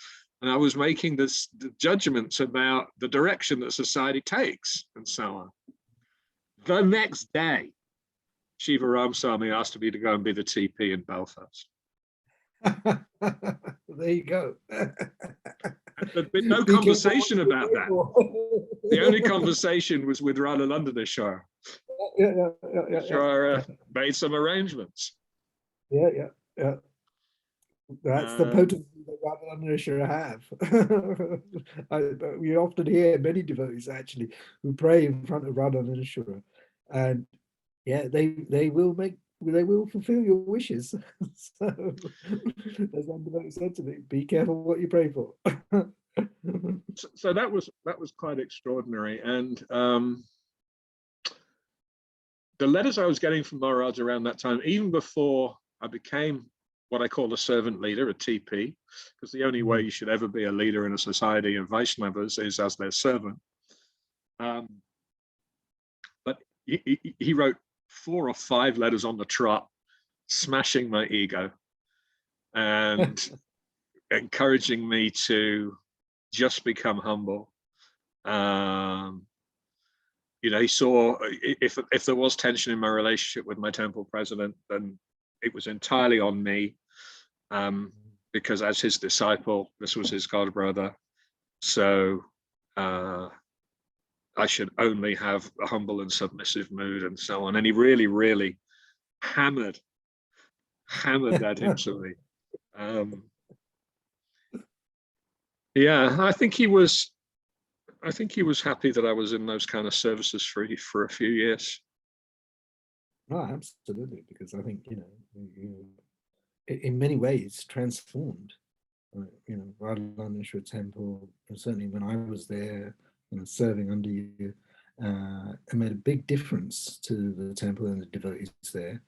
and I was making the judgments about the direction that society takes and so on. The next day, Shiva Ram Swami asked me to go and be the TP in Belfast. There you go. There'd been no conversation about that. The only conversation was with Radha Landaneshwara. Yeah. Made some arrangements. Yeah. That's the potency that Radha Landaneshwara have. We often hear many devotees actually who pray in front of Radha Landaneshwara, and they will fulfill your wishes. So, as one devotee said to me, be careful what you pray for. So that was quite extraordinary, and the letters I was getting from Maharaj around that time, even before I became what I call a servant leader, a TP, because the only way you should ever be a leader in a society of Vaishnavas is as their servant. But he wrote 4 or 5 letters on the trot, smashing my ego and encouraging me to just become humble. You know, he saw if there was tension in my relationship with my temple president, then it was entirely on me, because as his disciple, this was his god brother. So I should only have a humble and submissive mood and so on. And he really, really hammered that into me. Yeah, I think he was happy that I was in those kind of services for a few years. Oh, absolutely, because I think, you know, in many ways transformed, you know, Radharanieshwar Temple, and certainly when I was there, you know, serving under you, it made a big difference to the temple and the devotees there.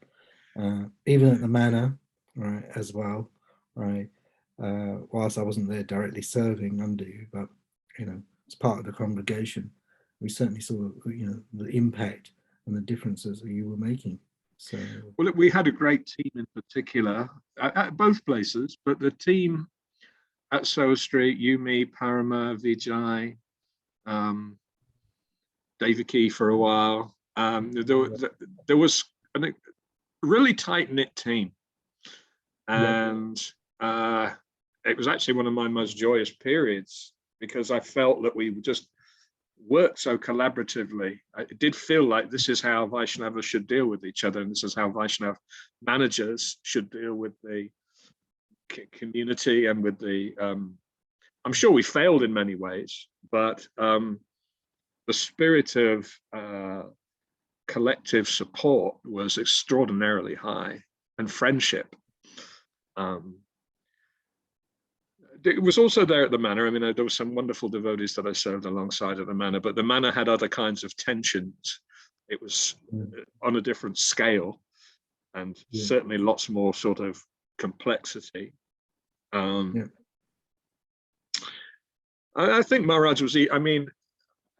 Even at the manor, right, as well, right. Whilst I wasn't there directly serving under you, but, you know, as part of the congregation, we certainly saw, you know, the impact and the differences that you were making. So, well, we had a great team in particular at both places, but the team at Soho Street, Yumi, Parama, Vijay, Devaki for a while. There was a really tight-knit team, and it was actually one of my most joyous periods, because I felt that we just worked so collaboratively. It did feel like this is how Vaishnavas should deal with each other, and this is how Vaishnav managers should deal with the community and with the I'm sure we failed in many ways, but the spirit of collective support was extraordinarily high, and friendship. It was also there at the manor. I mean, there were some wonderful devotees that I served alongside at the manor, but the manor had other kinds of tensions. It was on a different scale, and certainly lots more sort of complexity. I think Maharaj was, I mean,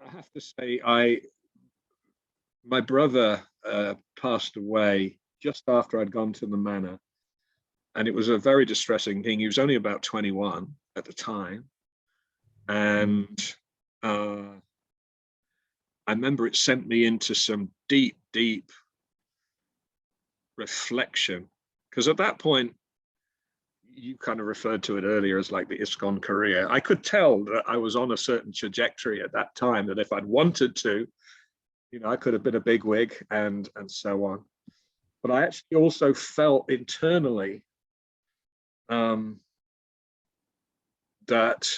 I have to say, my brother passed away just after I'd gone to the manor, and it was a very distressing thing. He was only about 21 at the time, and I remember it sent me into some deep, deep reflection, because at that point, you kind of referred to it earlier as like the ISKCON career. I could tell that I was on a certain trajectory at that time, that if I'd wanted to, you know, I could have been a bigwig and so on. But I actually also felt internally that,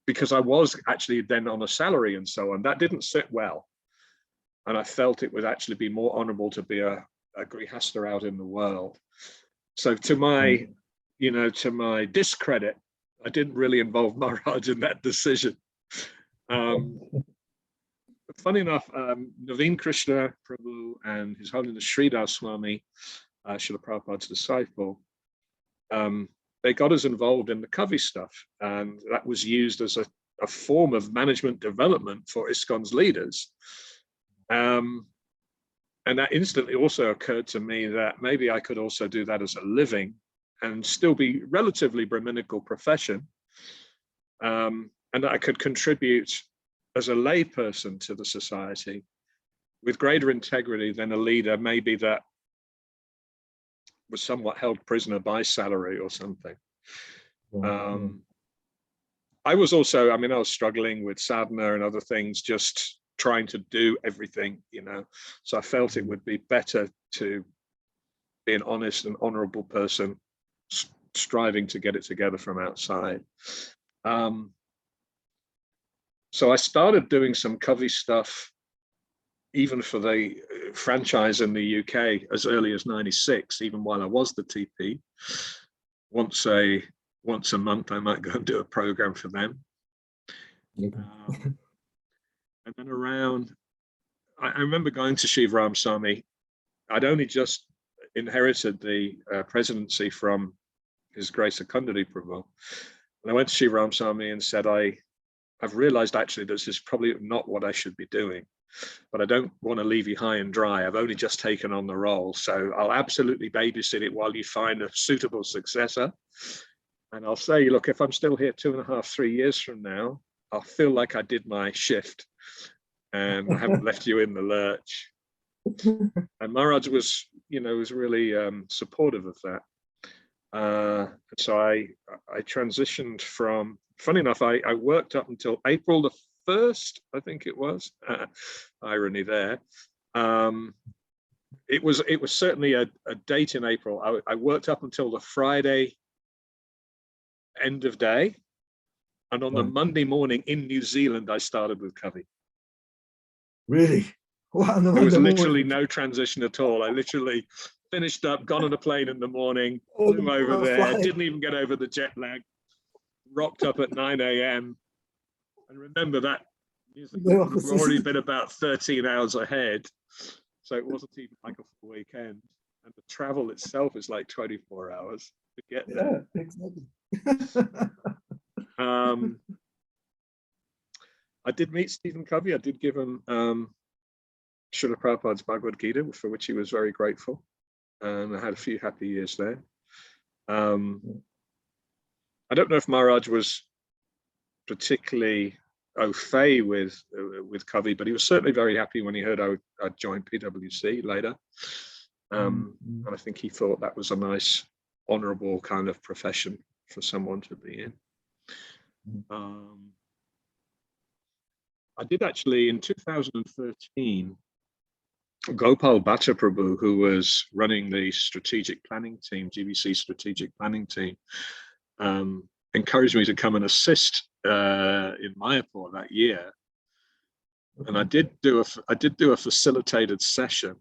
because I was actually then on a salary and so on, that didn't sit well. And I felt it would actually be more honorable to be a grihasta out in the world. So to my, you know, to my discredit, I didn't really involve Maharaj in that decision. Funny enough, Naveen Krishna Prabhu and His Holiness Srila Swami, Srila Prabhupada's disciple, they got us involved in the Kavi stuff, and that was used as a form of management development for ISKCON's leaders. And that instantly also occurred to me that maybe I could also do that as a living and still be relatively Brahminical profession, and that I could contribute as a lay person to the society with greater integrity than a leader maybe that was somewhat held prisoner by salary or something. I was also, I mean, I was struggling with sadhana and other things, just trying to do everything, you know. So I felt it would be better to be an honest and honorable person, striving to get it together from outside. So I started doing some Kavi stuff, even for the franchise in the UK, as early as '96, even while I was the TP. Once a month, I might go and do a program for them. And then around I remember going to Shiv Ram Swami. I'd only just inherited the presidency from His Grace Akundari Prabhu. And I went to Shiv Ram Swami and said, I've realized actually this is probably not what I should be doing, but I don't want to leave you high and dry. I've only just taken on the role. So I'll absolutely babysit it while you find a suitable successor. And I'll say, look, if I'm still here 2.5, 3 years from now, I'll feel like I did my shift and I haven't left you in the lurch. And Maharaj was, was really supportive of that. So I transitioned from, funny enough, I worked up until April the 1st, I think it was. Irony there. It was certainly a date in April. I worked up until the Friday end of day. And on the Monday morning in New Zealand, I started with Kavi. Really? Wow, there was literally no transition at all. I literally finished up, got on a plane in the morning, flew over there, didn't even get over the jet lag, rocked up at 9 a.m. And remember that we've already been about 13 hours ahead. So it wasn't even like a full weekend. And the travel itself is like 24 hours to get there. Yeah, exactly. I did meet Stephen Covey. I did give him Srila Prabhupada's Bhagavad Gita, for which he was very grateful. And I had a few happy years there. I don't know if Maharaj was particularly au fait with Covey, but he was certainly very happy when he heard I'd joined PwC later. And I think he thought that was a nice, honorable kind of profession for someone to be in. I did actually, in 2013, Gopal Bhatta Prabhu, who was running the strategic planning team, GBC strategic planning team, encouraged me to come and assist in Mayapur that year. And I did do a facilitated session.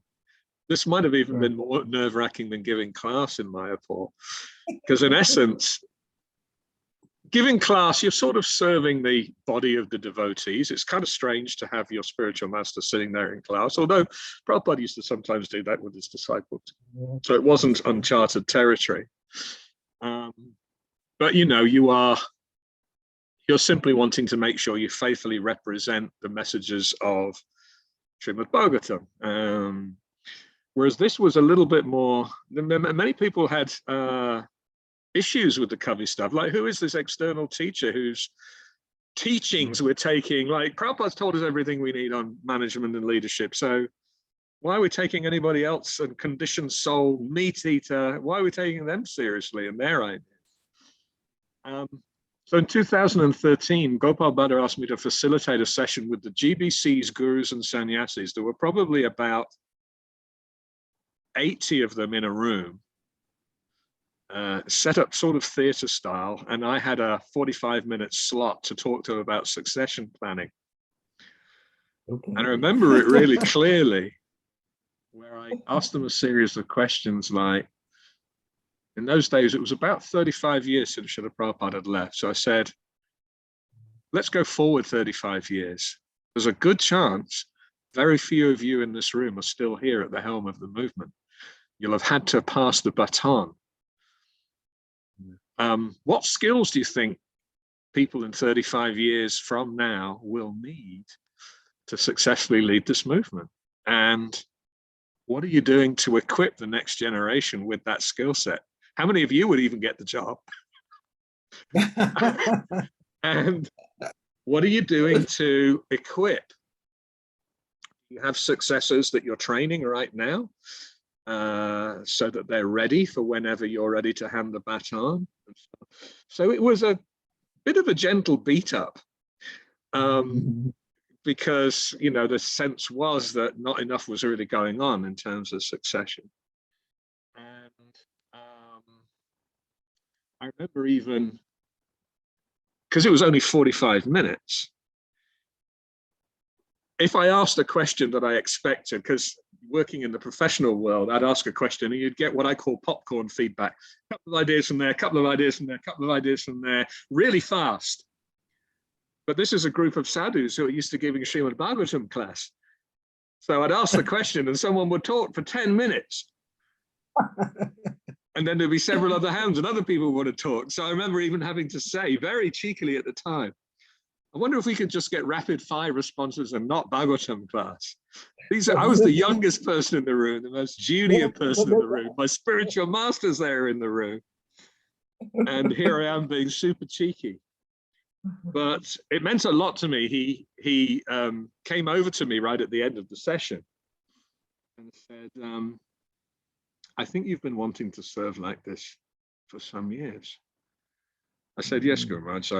This might have even been more nerve-wracking than giving class in Mayapur, because in essence, giving class, you're sort of serving the body of the devotees. It's kind of strange to have your spiritual master sitting there in class, although Prabhupada used to sometimes do that with his disciples. So it wasn't uncharted territory. But you're simply wanting to make sure you faithfully represent the messages of Srimad Bhagavatam. Whereas this was a little bit more, many people had issues with the Covey stuff, like who is this external teacher whose teachings we're taking? Like Prabhupada's told us everything we need on management and leadership, so why are we taking anybody else, and conditioned soul, meat eater, why are we taking them seriously and their ideas? So in 2013, Gopal Bhatta asked me to facilitate a session with the GBC's gurus and sannyasis. There were probably about 80 of them in a room, set up sort of theater style, and I had a 45-minute slot to talk to them about succession planning. And I remember it really clearly, where I asked them a series of questions like, in those days, it was about 35 years since Srila Prabhupada had left. So I said, let's go forward 35 years. There's a good chance very few of you in this room are still here at the helm of the movement. You'll have had to pass the baton. What skills do you think people in 35 years from now will need to successfully lead this movement? And what are you doing to equip the next generation with that skill set? How many of you would even get the job? And what are you doing to equip? You have successors that you're training right now, so that they're ready for whenever you're ready to hand the baton. So it was a bit of a gentle beat up, because the sense was that not enough was really going on in terms of succession. And I remember, even because it was only 45 minutes, if I asked a question that I expected, because working in the professional world, I'd ask a question and you'd get what I call popcorn feedback. A couple of ideas from there, a couple of ideas from there, a couple of ideas from there, really fast. But this is a group of sadhus who are used to giving Srimad Bhagavatam class. So I'd ask the question and someone would talk for 10 minutes. And then there'd be several other hands and other people would have talked. So I remember even having to say very cheekily at the time, I wonder if we could just get rapid fire responses and not Bhagavatam class. I was the youngest person in the room, the most junior person in the room. My spiritual master's there in the room. And here I am being super cheeky. But it meant a lot to me. He came over to me right at the end of the session and said, I think you've been wanting to serve like this for some years. I said, yes, Guru Maharaj,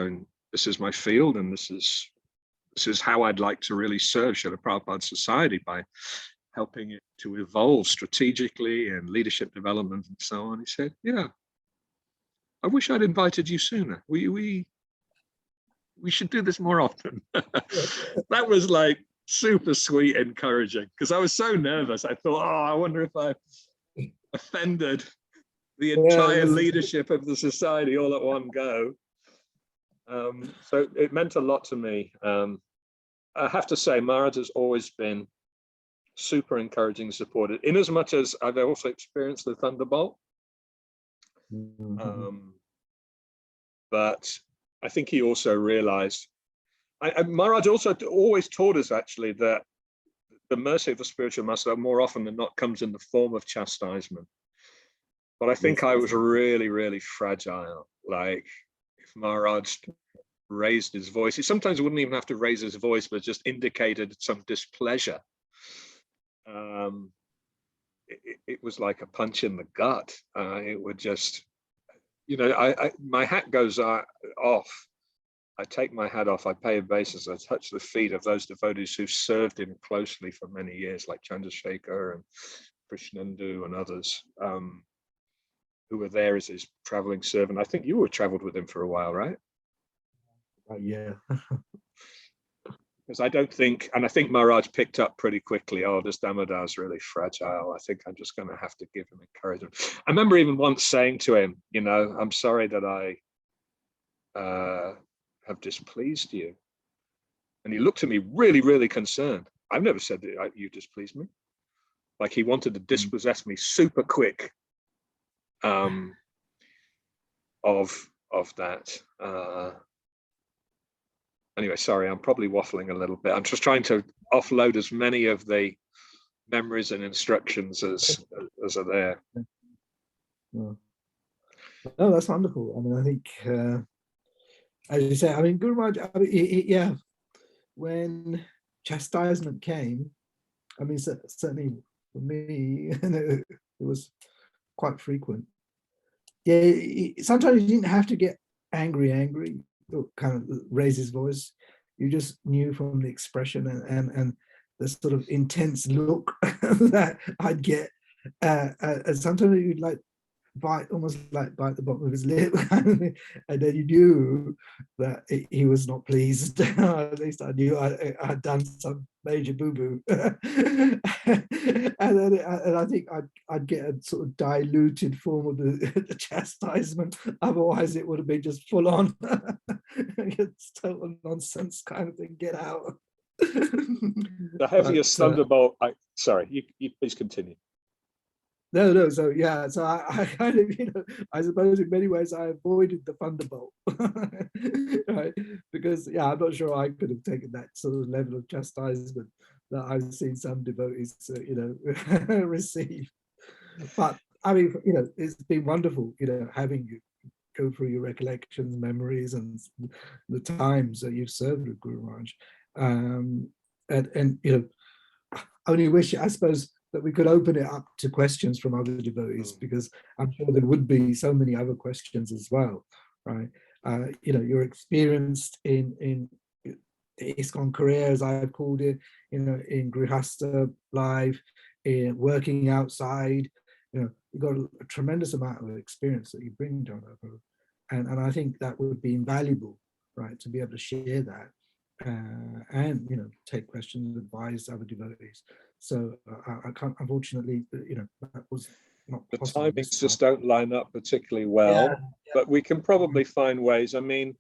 this is my field, and this is how I'd like to really serve Srila Prabhupada Society, by helping it to evolve strategically and leadership development and so on. He said, yeah, I wish I'd invited you sooner. We should do this more often. That was like super sweet, encouraging, because I was so nervous. I thought, oh, I wonder if I offended the entire leadership of the society all at one go. So it meant a lot to me. I have to say, Maharaj has always been super encouraging and supportive, in as much as I've also experienced the thunderbolt. But I think he also realized, Maharaj also always taught us actually that the mercy of the spiritual master more often than not comes in the form of chastisement. But I think I was really, really fragile. Like, if Maharaj raised his voice, he sometimes wouldn't even have to raise his voice, but just indicated some displeasure. It was like a punch in the gut. It would just, my hat goes off. I take my hat off, I pay obeisance, I touch the feet of those devotees who served him closely for many years, like Chandrasekhar and Krishnendu and others, who were there as his traveling servant. I think you were traveled with him for a while, right? Yeah. Because I don't think, and I think Maharaj picked up pretty quickly, oh, this Damodar's really fragile. I think I'm just going to have to give him encouragement. I remember even once saying to him, I'm sorry that I have displeased you. And he looked at me really, really concerned. I've never said that you displeased me. Like, he wanted to dispossess me super quick of that. Anyway, sorry, I'm probably waffling a little bit. I'm just trying to offload as many of the memories and instructions as are there. No, that's wonderful. I mean, I think, as you say, I mean, Guru Maharaj, when chastisement came, I mean, certainly for me, it was quite frequent. Yeah, sometimes you didn't have to get angry, or kind of raise his voice. You just knew from the expression and the sort of intense look that I'd get. And sometimes you'd like almost bite the bottom of his lip, and then you knew that he was not pleased. At least I knew I had done some major boo-boo. and I think I'd get a sort of diluted form of the chastisement. Otherwise, it would have been just full on. It's total nonsense kind of thing. Get out. The heaviest thunderbolt. Sorry, you please continue. No. So yeah, so I kind of, I suppose in many ways I avoided the thunderbolt, right? Because I'm not sure I could have taken that sort of level of chastisement that I've seen some devotees, receive. But I mean, it's been wonderful, having you go through your recollections, memories, and the times that you've served with Guru Maharaj, and only wish, I suppose, that we could open it up to questions from other devotees, because I'm sure there would be so many other questions as well, right? You're experienced in ISKCON career, as I've called it, in Grihastha life, in working outside. You've got a tremendous amount of experience that you bring, John, and I think that would be invaluable, right, to be able to share that, and take questions, advise other devotees. So I can't, unfortunately, that was not possible. The timings just don't line up particularly well, but we can probably find ways. I mean,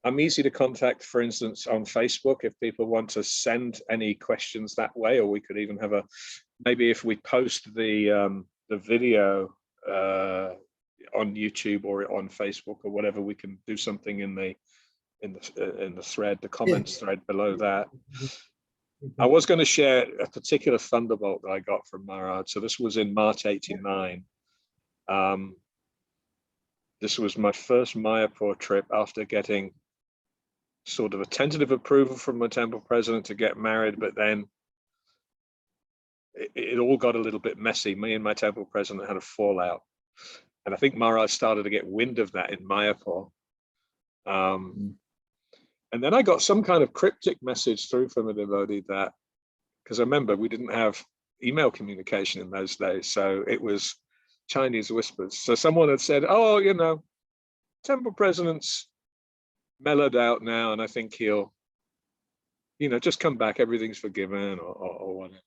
I'm easy to contact, for instance, on Facebook, if people want to send any questions that way, or we could even have maybe if we post the video on YouTube or on Facebook or whatever, we can do something in the thread, the comments thread below that. I was going to share a particular thunderbolt that I got from Maharaj. So this was in March '89. This was my first Mayapur trip after getting sort of a tentative approval from my temple president to get married, but then it all got a little bit messy. Me and my temple president had a fallout. And I think Maharaj started to get wind of that in Mayapur. And then I got some kind of cryptic message through from a devotee that, because I remember we didn't have email communication in those days, so it was Chinese whispers. So someone had said, oh, you know, temple president's mellowed out now, and I think he'll, you know, just come back, everything's forgiven, or whatever.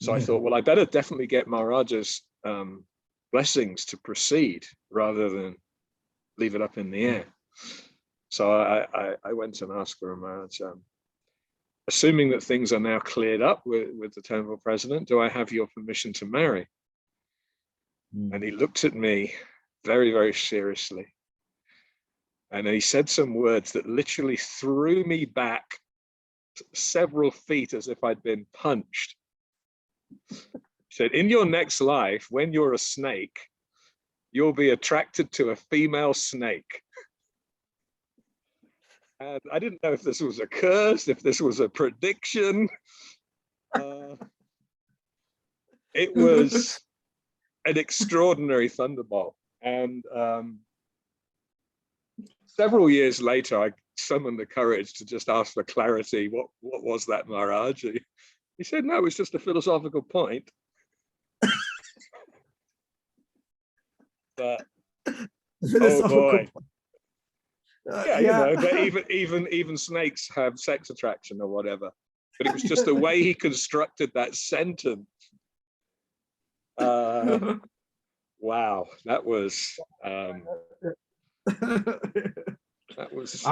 So I thought, well, I better definitely get Maharaja's blessings to proceed rather than leave it up in the air. So I went and asked for a Maharaj, assuming that things are now cleared up with the temple president, do I have your permission to marry? And he looked at me very, very seriously. And he said some words that literally threw me back several feet as if I'd been punched. He said, in your next life, when you're a snake, you'll be attracted to a female snake. And I didn't know if this was a curse, if this was a prediction. It was an extraordinary thunderbolt. And several years later, I summoned the courage to just ask for clarity. What was that, Maharaj? He said, no, it was just a philosophical point. But, oh boy. Yeah, you know, that even snakes have sex attraction or whatever. But it was just the way he constructed that sentence. Wow, that was. I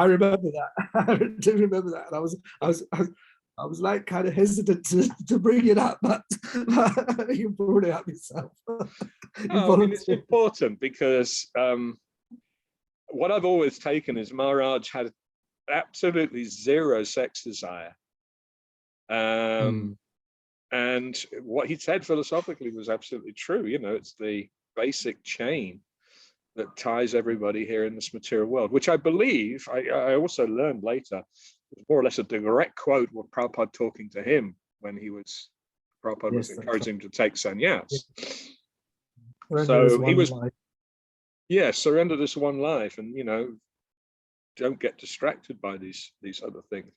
remember that. I do remember that. And I was like kind of hesitant to bring it up, but you brought it up yourself. I mean, it's important because what I've always taken is Maharaj had absolutely zero sex desire. And what he said philosophically was absolutely true. You know, it's the basic chain that ties everybody here in this material world, which I believe, I also learned later, was more or less a direct quote with Prabhupada talking to him when Prabhupada was encouraging him to take sannyas. So he was, surrender this one life, and, you know, don't get distracted by these other things.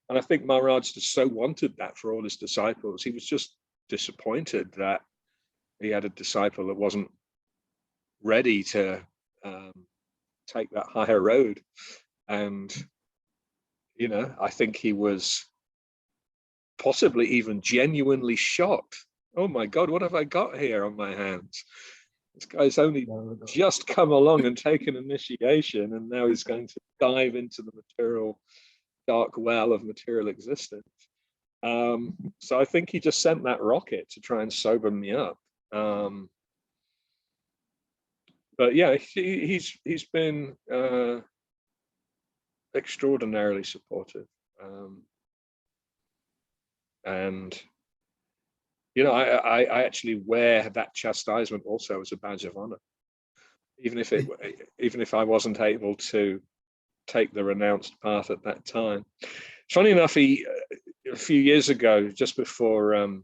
And I think Maharaj just so wanted that for all his disciples. He was just disappointed that he had a disciple that wasn't ready to take that higher road. And, you know, I think he was possibly even genuinely shocked. Oh my God, what have I got here on my hands? This guy's only just come along and taken initiation, and now he's going to dive into the material, dark well of material existence. So I think he just sent that rocket to try and sober me up. But yeah, he's been extraordinarily supportive. And, you know, I actually wear that chastisement also as a badge of honor, even if I wasn't able to take the renounced path at that time. Funny enough, a few years ago, just before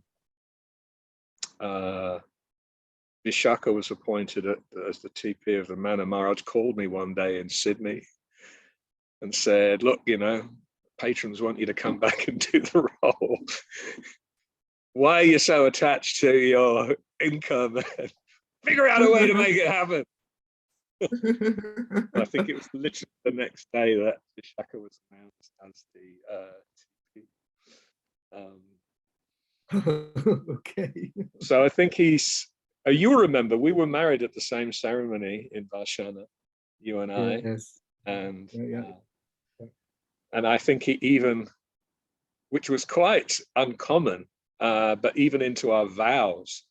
Vishaka was appointed as the TP of the manor, Maharaj called me one day in Sydney and said, look, you know, patrons want you to come back and do the role. Why are you so attached to your income? Figure out a way to make it happen. I think it was literally the next day that Vishaka was announced as the TP. Okay. So I think you remember, we were married at the same ceremony in Varshana, you and I. Yes. And Yeah. and I think he even, which was quite uncommon, but even into our vows,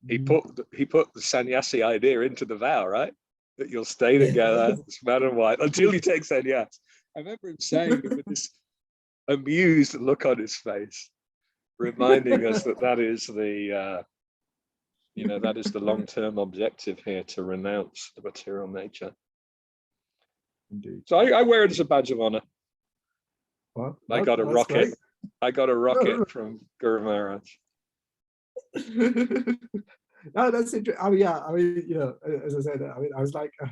he put the sannyasi idea into the vow, right? That you'll stay together, this man and wife, until you take sannyas. I remember him saying it with this amused look on his face, reminding us that that is the that is the long-term objective here, to renounce the material nature. Indeed. So I wear it as a badge of honor. Well, I got a rocket. Great. I got a rocket from Guru Maharaj. No, that's interesting. I mean, yeah, I mean, as I said, I mean, I was like, I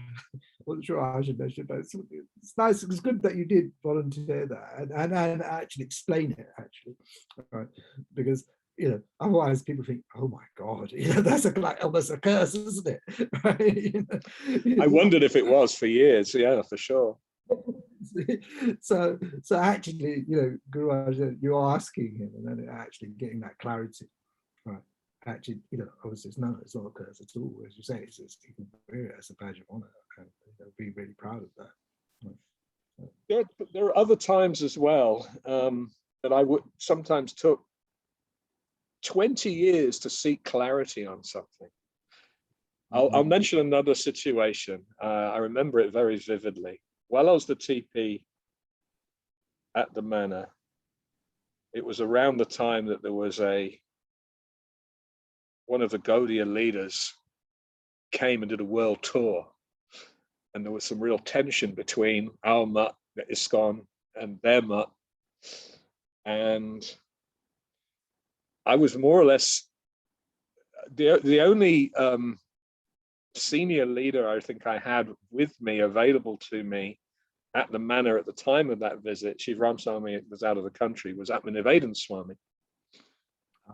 wasn't sure I should know. It's nice. It's good that you did volunteer that and actually explain it, actually, right? Because otherwise people think, oh my God, that's like almost a curse, isn't it? Right? I wondered if it was for years. Yeah, for sure. So actually, Guru, you're asking him, and then actually getting that clarity, right? Actually, obviously, it's not a curse at all. As you say, it's a badge of honor, and be really proud of that. Right. There are other times as well that I would sometimes took 20 years to seek clarity on something. I'll mention another situation. I remember it very vividly. While I was the TP at the manor, it was around the time that there was one of the Gaudiya leaders came and did a world tour, and there was some real tension between our mutt, the ISKCON, and their mutt. And I was more or less the only senior leader I think I had with me, available to me at the manor at the time of that visit. Shiv Ram Swami was out of the country, was Atmanivedan Swami.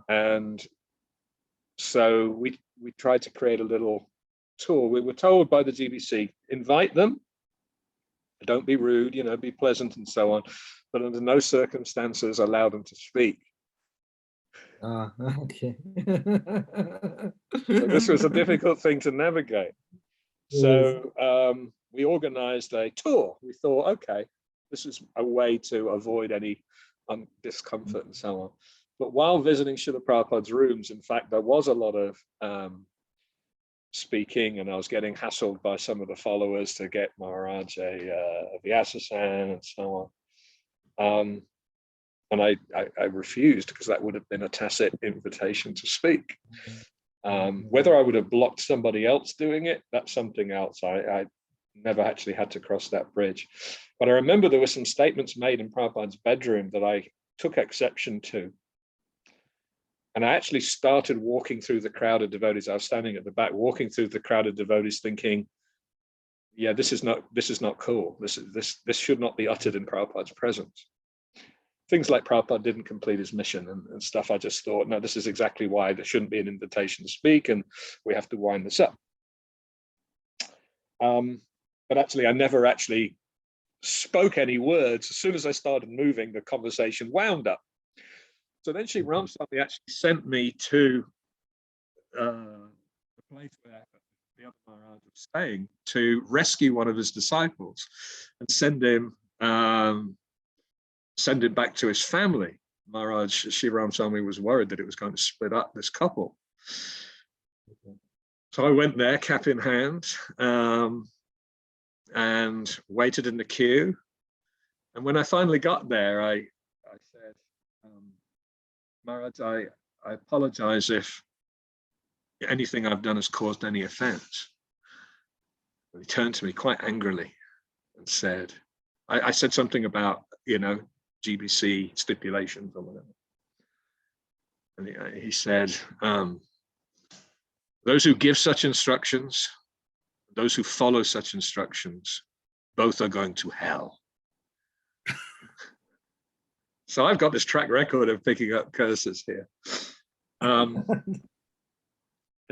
And so we tried to create a little tour. We were told by the GBC, invite them, don't be rude, be pleasant and so on, but under no circumstances allow them to speak. Okay. So this was a difficult thing to navigate. So we organized a tour. We thought, okay, this is a way to avoid any discomfort and so on. But while visiting Srila Prabhupada's rooms, in fact, there was a lot of speaking, and I was getting hassled by some of the followers to get Maharaj a Vyasasan and so on. And I refused, because that would have been a tacit invitation to speak. Whether I would have blocked somebody else doing it, that's something else. I never actually had to cross that bridge. But I remember there were some statements made in Prabhupada's bedroom that I took exception to. And I actually started walking through the crowd of devotees. I was standing at the back, walking through the crowd of devotees, thinking, yeah, this is not cool. This should not be uttered in Prabhupada's presence. Things like Prabhupada didn't complete his mission and stuff. I just thought, no, this is exactly why there shouldn't be an invitation to speak, and we have to wind this up. But actually, I never actually spoke any words. As soon as I started moving, the conversation wound up. So then Sri Ram Swami actually sent me to the place where the other Maharaj was staying, to rescue one of his disciples and send him back to his family. Maharaj, Sri Ram Swami, was worried that it was going to split up this couple. So I went there, cap in hand, and waited in the queue. And when I finally got there, I said, Maharaj, I apologize if anything I've done has caused any offense. And he turned to me quite angrily and said, I said something about, GBC stipulations or whatever. And he said, those who give such instructions, those who follow such instructions, both are going to hell. So I've got this track record of picking up curses here. And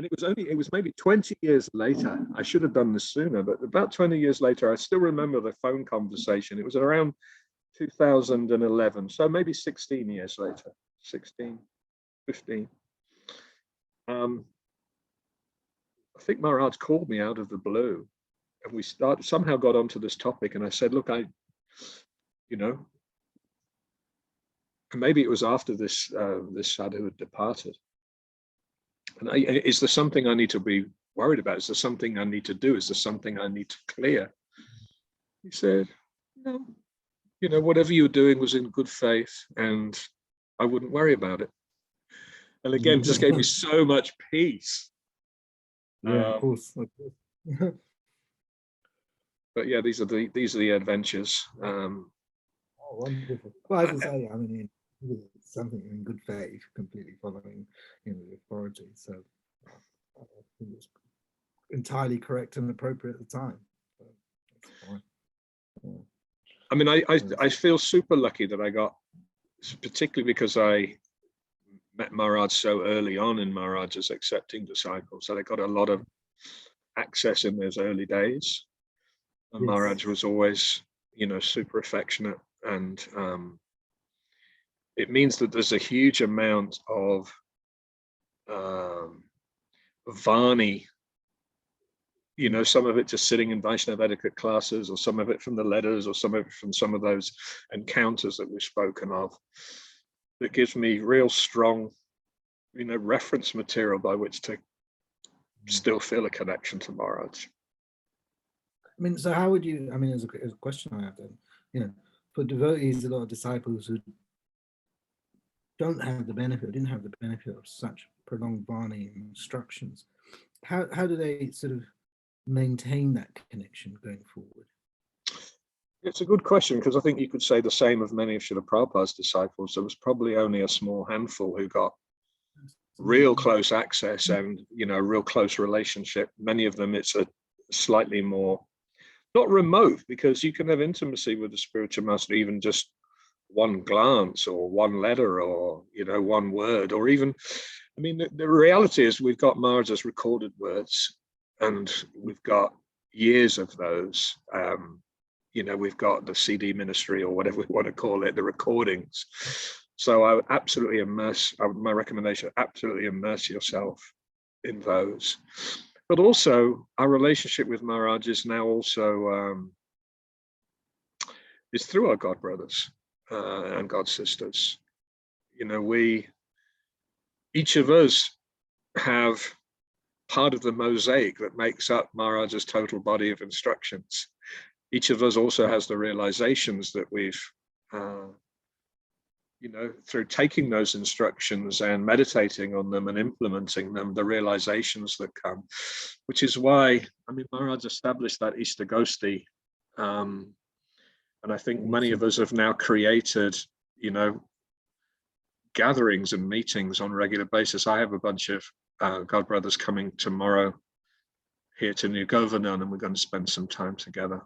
it was maybe 20 years later. I should have done this sooner, but about 20 years later, I still remember the phone conversation. It was around 2011, so maybe 16 years later, 16, 15. I think Maharaj called me out of the blue we somehow got onto this topic, and I said, look, you know, and maybe it was after this this sadhu had departed, and is there something I need to be worried about? Is there something I need to do? Is there something I need to clear? He said, no, you know, whatever you were doing was in good faith, and I wouldn't worry about it. And again, just gave me so much peace. Yeah, of course. But yeah, these are the adventures. Oh, wonderful. Well, as I say, I mean, something in good faith, completely following, you know, the authority. So I think it's entirely correct and appropriate at the time. So that's fine. Yeah. I mean, I feel super lucky that I got, particularly because I met Maharaj so early on in Maharaj's accepting disciples, that I got a lot of access in those early days. And yes. Maharaj was always, you know, super affectionate, and it means that there's a huge amount of Vani, you know, some of it just sitting in Vaishnava etiquette classes, or some of it from the letters, or some of it from some of those encounters that we've spoken of, that gives me real strong, you know, reference material by which to still feel a connection to Maharaj. I mean, so how would you, I mean, as a question I have then, you know, for devotees, a lot of disciples who didn't have the benefit of such prolonged Vani instructions, how do they sort of maintain that connection going forward? It's a good question, because I think you could say the same of many of Srila Prabhupada's disciples. There was probably only a small handful who got real close access and, you know, real close relationship. Many of them, it's a slightly more, not remote, because you can have intimacy with the spiritual master, even just one glance or one letter, or, you know, one word, or even, I mean, the reality is we've got Maharaja's recorded words, and we've got years of those. You know, we've got the CD ministry, or whatever we want to call it, the recordings. So I would absolutely my recommendation, absolutely immerse yourself in those. But also, our relationship with Maharaj is now also is through our God brothers and God sisters. You know, each of us have part of the mosaic that makes up Maharaj's total body of instructions. Each of us also has the realizations that we've, you know, through taking those instructions and meditating on them and implementing them, the realizations that come, which is why, I mean, Maharaj established that Ishtagosti. And I think many of us have now created, you know, gatherings and meetings on a regular basis. I have a bunch of God brothers coming tomorrow here to New Governor, and we're going to spend some time together.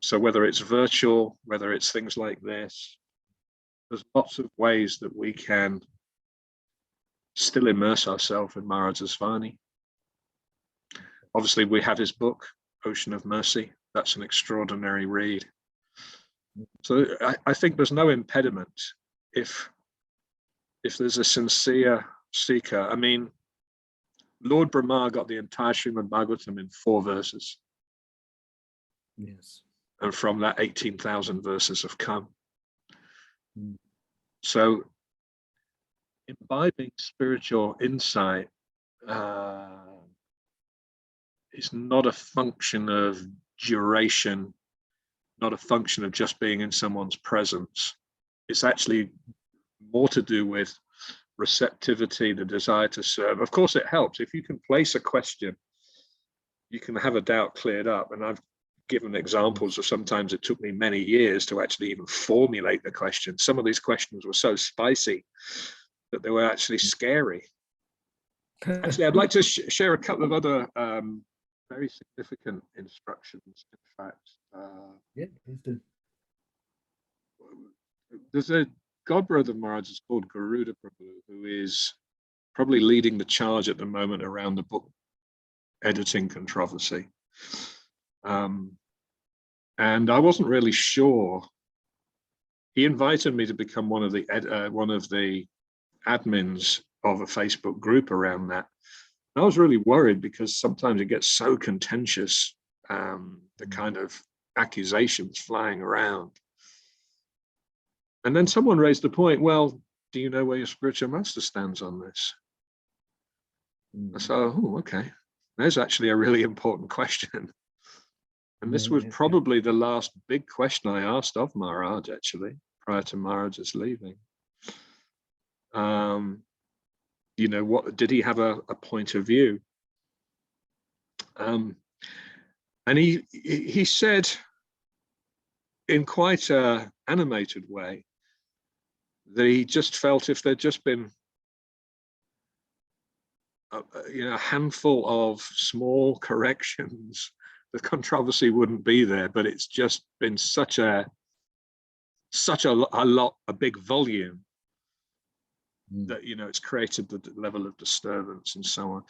So whether it's virtual, whether it's things like this, there's lots of ways that we can still immerse ourselves in Maharaj's Vani. Obviously, we have his book, Ocean of Mercy. That's an extraordinary read. So I think there's no impediment if there's a sincere seeker. I mean, Lord Brahma got the entire Srimad Bhagavatam in 4 verses. Yes. And from that, 18,000 verses have come. So imbibing spiritual insight is not a function of duration, not a function of just being in someone's presence. It's actually more to do with receptivity, the desire to serve. Of course, it helps. If you can place a question, you can have a doubt cleared up. And I've given examples of sometimes it took me many years to actually even formulate the question. Some of these questions were so spicy that they were actually scary. Actually, I'd like to share a couple of other very significant instructions. In fact, yeah, please do. There's a God brother of Maharaj is called Garuda Prabhu, who is probably leading the charge at the moment around the book editing controversy. And I wasn't really sure. He invited me to become one of the admins of a Facebook group around that. I was really worried because sometimes it gets so contentious, the kind of accusations flying around. And then someone raised the point, well, do you know where your spiritual master stands on this? So, oh, okay, there's actually a really important question. And this was probably the last big question I asked of Maharaj, actually, prior to Maharaj's leaving. You know, what did he have a point of view? And he said in quite an animated way that he just felt if there'd just been a handful of small corrections, the controversy wouldn't be there. But it's just been such a big volume that it's created the level of disturbance and so on.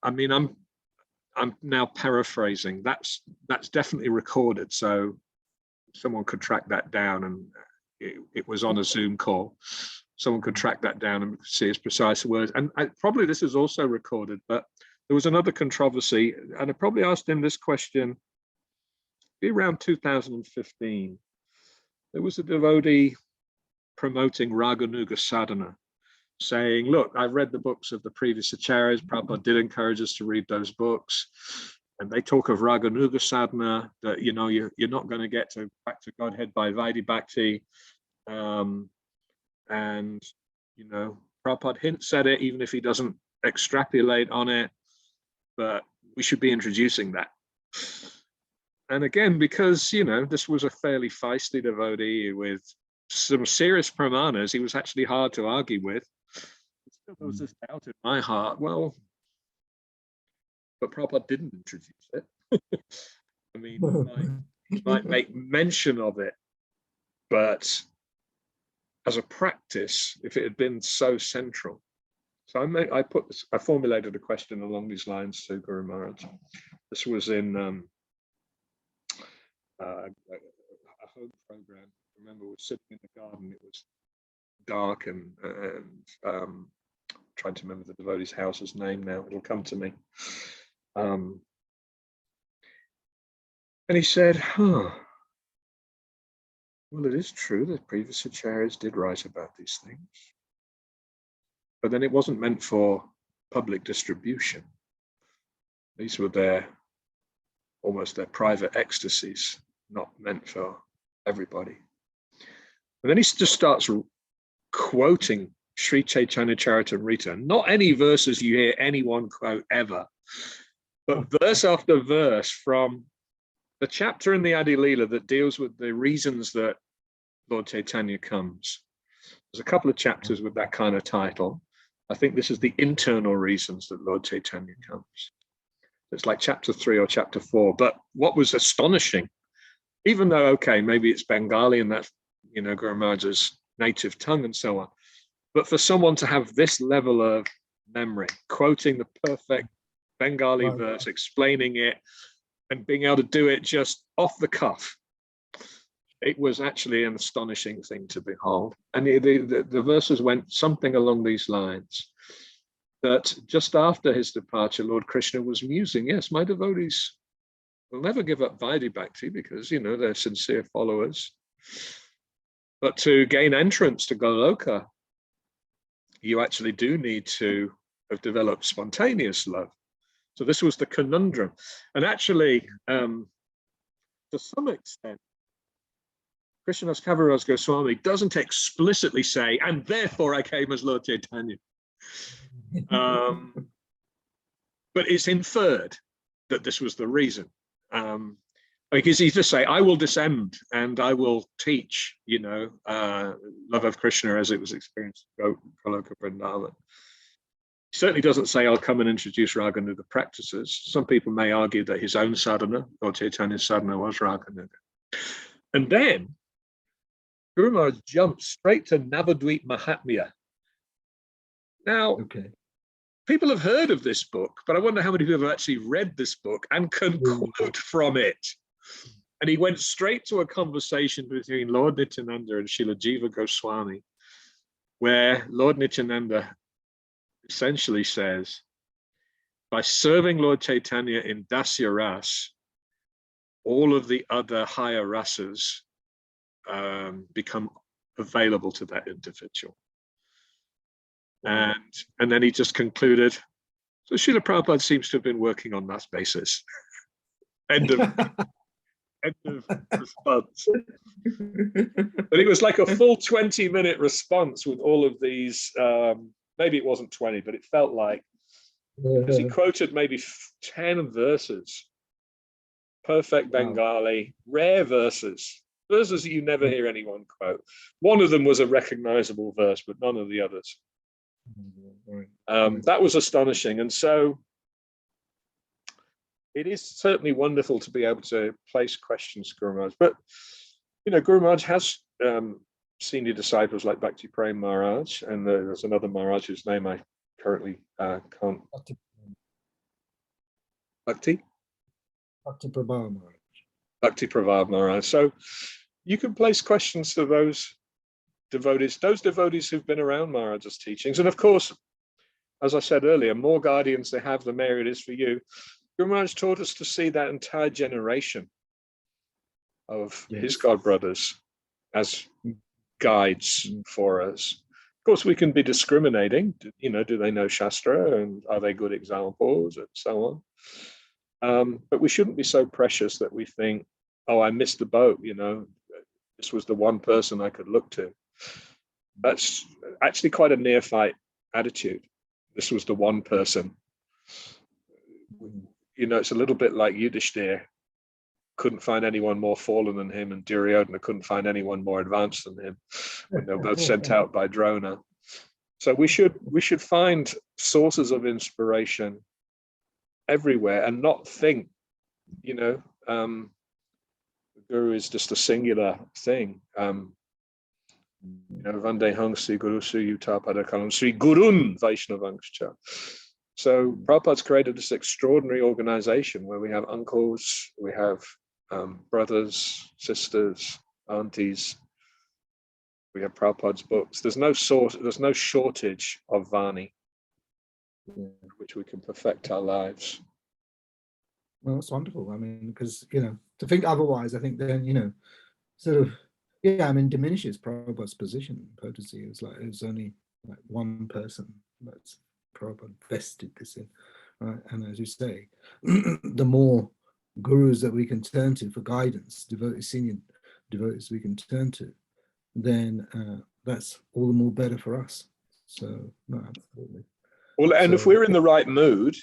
I mean, I'm now paraphrasing. That's definitely recorded, so someone could track that down, and it was on a Zoom call. Someone could track that down and see his precise words. And probably this is also recorded, but there was another controversy, and I probably asked him this question around 2015. There was a devotee promoting Raganuga sadhana, saying, look, I've read the books of the previous acharyas. Prabhupada did encourage us to read those books. And they talk of Raganuga sadhana, that, you're not going to get back to Godhead by Vaidhi Bhakti. And, Prabhupada hints at it, even if he doesn't extrapolate on it, but we should be introducing that. And again, because, this was a fairly feisty devotee with some serious pramanas, he was actually hard to argue with. Still, there was this doubt in my heart, well, but Prabhupada didn't introduce it. I mean, he might make mention of it, but as a practice, if it had been so central. So I formulated a question along these lines to Guru Maharaj. This was in a home program. I remember we were sitting in the garden. It was dark and trying to remember the devotee's house's name now. It'll come to me. And he said, well, it is true that previous acharyas did write about these things, but then it wasn't meant for public distribution. These were almost their private ecstasies, not meant for everybody. And then he just starts quoting Sri Chaitanya Charitamrita, not any verses you hear anyone quote ever, but verse after verse from the chapter in the Adi Leela that deals with the reasons that Lord Chaitanya comes. There's a couple of chapters with that kind of title. I think this is the internal reasons that Lord Chaitanya comes. It's like chapter 3 or chapter 4. But what was astonishing, even though, okay, maybe it's Bengali and that's, Guru Maharaj's native tongue and so on, but for someone to have this level of memory, quoting the perfect Bengali verse, explaining it, and being able to do it just off the cuff, it was actually an astonishing thing to behold. And the verses went something along these lines, that just after his departure, Lord Krishna was musing, yes, my devotees will never give up Vaidhi Bhakti because, they're sincere followers. But to gain entrance to Goloka, you actually do need to have developed spontaneous love. So this was the conundrum. And actually, to some extent, Krishnadas Kaviraj Goswami doesn't explicitly say, and therefore I came as Lord Chaitanya. But it's inferred that this was the reason. Because he just say, I will descend and I will teach, love of Krishna as it was experienced in Goloka Vrindavan. He certainly doesn't say, I'll come and introduce Raganuga practices. Some people may argue that his own sadhana, or Chaitanya's sadhana, was Raganuga. And then Guru Maharaj jumps straight to Navadvip Mahatmya. Now, people have heard of this book, but I wonder how many people have actually read this book and can quote from it. And he went straight to a conversation between Lord Nityananda and Srila Jiva Goswami, where Lord Nityananda essentially says, by serving Lord Chaitanya in Dasya Ras, all of the other higher rasas become available to that individual. And then he just concluded, so Srila Prabhupada seems to have been working on that basis. End of response. But it was like a full 20-minute response with all of these, maybe it wasn't 20, but it felt like, because he quoted maybe 10 verses, perfect Bengali, rare verses that you never hear anyone quote. One of them was a recognizable verse, but none of the others. That was astonishing. And so it is certainly wonderful to be able to place questions to Guru Maharaj. But, you know, Guru Maharaj has senior disciples like Bhakti Prem Maharaj, and there's another Maharaj whose name I currently can't. Bhakti Prabhu Maharaj. Bhakti Prabhu Maharaj. So you can place questions to those devotees who've been around Maharaj's teachings. And of course, as I said earlier, more guardians they have, the merrier it is for you. Guru Maharaj taught us to see that entire generation of his god brothers as guides for us. Of course, we can be discriminating. You know, do they know Shastra, and are they good examples, and so on. But we shouldn't be so precious that we think, oh, I missed the boat, you know, this was the one person I could look to. That's actually quite a neophyte attitude. This was the one person. You know, it's a little bit like Yudhishthira couldn't find anyone more fallen than him, and Duryodhana couldn't find anyone more advanced than him when they were both sent out by Drona. So we should find sources of inspiration everywhere and not think, you know, the Guru is just a singular thing. You know, Vandehang Sri Guru Sri Yuta Kalam Sri Gurun Vaishnavangscha. So Prabhupada's created this extraordinary organization where we have uncles, we have brothers, sisters, aunties. We have Prabhupada's books. There's no shortage of Vani, which we can perfect our lives. Well, it's wonderful. I mean, because, you know, to think otherwise, I think then, you know, sort of, yeah, I mean, diminishes Prabhupada's position, potency. It's like it's only like one person that's Prabhupada vested this in, right? And as you say, the more gurus that we can turn to for guidance, devotees, senior devotees we can turn to, then that's all the more better for us. So, no, absolutely. Well, and if we're in the right mood,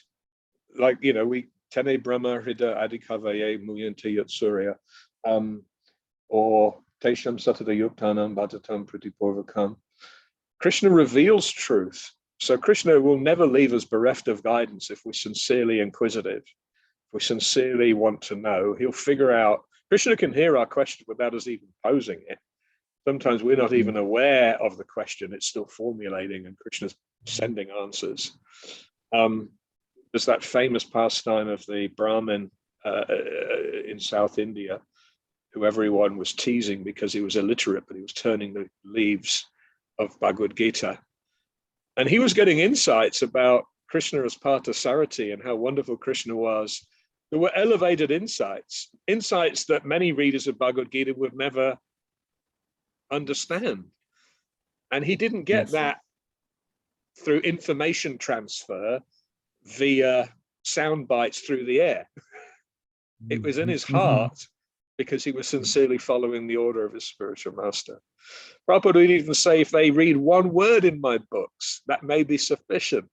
like, you know, we Tene Brahma Hrida Adikavaye Muyante Yatsurya, or Tesham Satada Yuktanam Bhatatam Pratipurvakam. Krishna reveals truth. So Krishna will never leave us bereft of guidance if we're sincerely inquisitive. If we sincerely want to know, he'll figure out. Krishna can hear our question without us even posing it. Sometimes we're not even aware of the question. It's still formulating, and Krishna's sending answers. There's that famous pastime of the Brahmin in South India, who everyone was teasing because he was illiterate, but he was turning the leaves of Bhagavad Gita. And he was getting insights about Krishna as Partha Sarati and how wonderful Krishna was. There were elevated insights that many readers of Bhagavad Gita would never understand. And he didn't get that through information transfer via sound bites through the air. It was in his heart because he was sincerely following the order of his spiritual master. Prabhupada would even say, if they read one word in my books, that may be sufficient.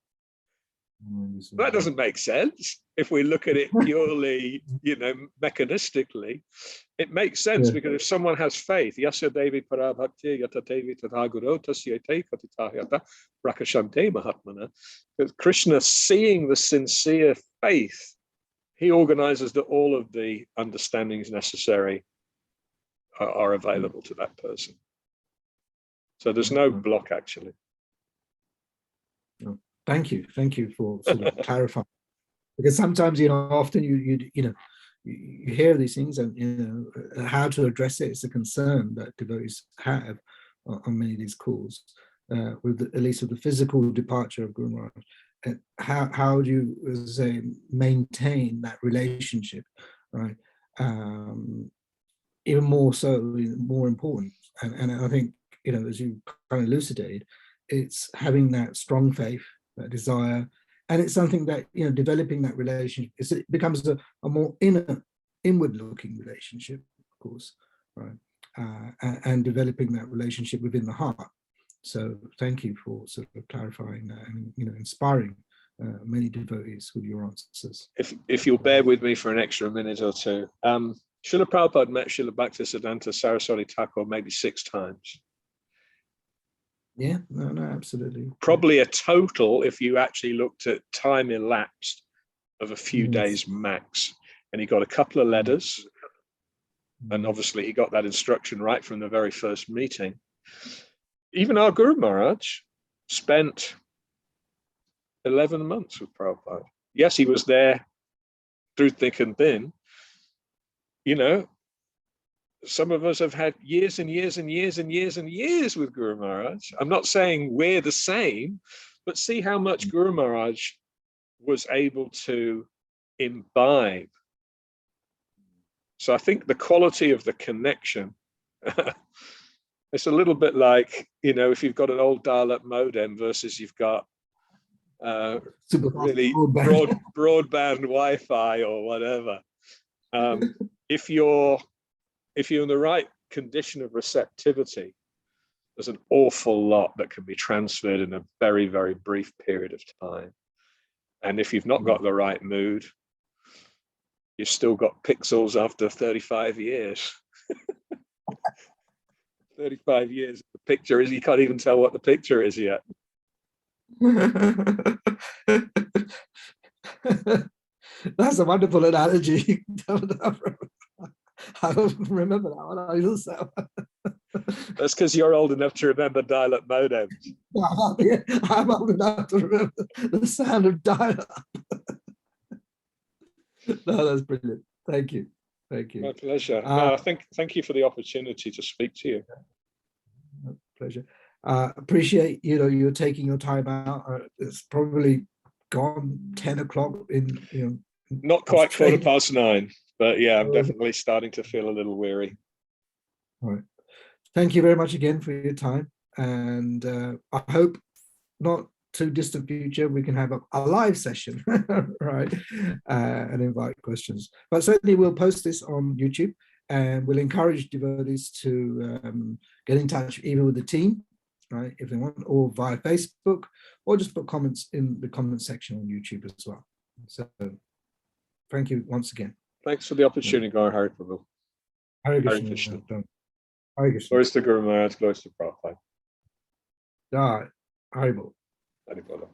That doesn't make sense. If we look at it purely, you know, mechanistically, it makes sense because if someone has faith, Yasya Devi Parabhakti Yatatevi Tathaguru Tasyate Katitayata Prakashante Mahatmana, because Krishna, seeing the sincere faith, he organizes that all of the understandings necessary are available to that person. So there's no block, actually. Thank you for sort of clarifying, because sometimes, you know, often you hear these things and, you know, how to address it is a concern that devotees have on many of these calls, at least with the physical departure of Guru Maharaj. how do you say maintain that relationship, right? Even more so, more important. And I think, you know, as you kind of elucidated, it's having that strong faith, that desire, and it's something that, you know, developing that relationship, it becomes a more inward-looking relationship, of course, right? And developing that relationship within the heart. So thank you for sort of clarifying that and, you know, inspiring many devotees with your answers. If you'll bear with me for an extra minute or two, Srila Prabhupada met Srila Bhaktisiddhanta Saraswati Thakur maybe 6 times. Yeah, no, absolutely. Probably a total, if you actually looked at time elapsed, of a few days max. And he got a couple of letters. And obviously he got that instruction right from the very first meeting. Even our Guru Maharaj spent 11 months with Prabhupada. Yes, he was there through thick and thin. You know, some of us have had years and years and years and years and years with Guru Maharaj. I'm not saying we're the same, but see how much Guru Maharaj was able to imbibe. So I think the quality of the connection, it's a little bit like, you know, if you've got an old dial-up modem versus you've got really broadband Wi-Fi or whatever. If you're in the right condition of receptivity, there's an awful lot that can be transferred in a very, very brief period of time. And if you've not got the right mood, you've still got pixels after 35 years. 35 years, the picture is, you can't even tell what the picture is yet. That's a wonderful analogy. I don't remember that one. I also. That's because you're old enough to remember dial-up modems. I'm old enough to remember the sound of dial-up. No, that's brilliant. Thank you. Thank you. My pleasure. No, thank you for the opportunity to speak to you. Pleasure. Appreciate, you know, you're taking your time out. It's probably gone 10 o'clock in, you know. Not quite Australia. 9:15, but yeah, I'm definitely starting to feel a little weary. All right. Thank you very much again for your time. And I hope not too distant future, we can have a live session, right? And invite questions. But certainly we'll post this on YouTube, and we'll encourage devotees to get in touch either with the team, right, if they want, or via Facebook, or just put comments in the comment section on YouTube as well. So thank you once again. Thanks for the opportunity, Hari Prabhu. Hare Krishna. Hare Krishna. Glories to Guru Maharaj, glories to Prabhupada. Hare Bol. Hare Bol.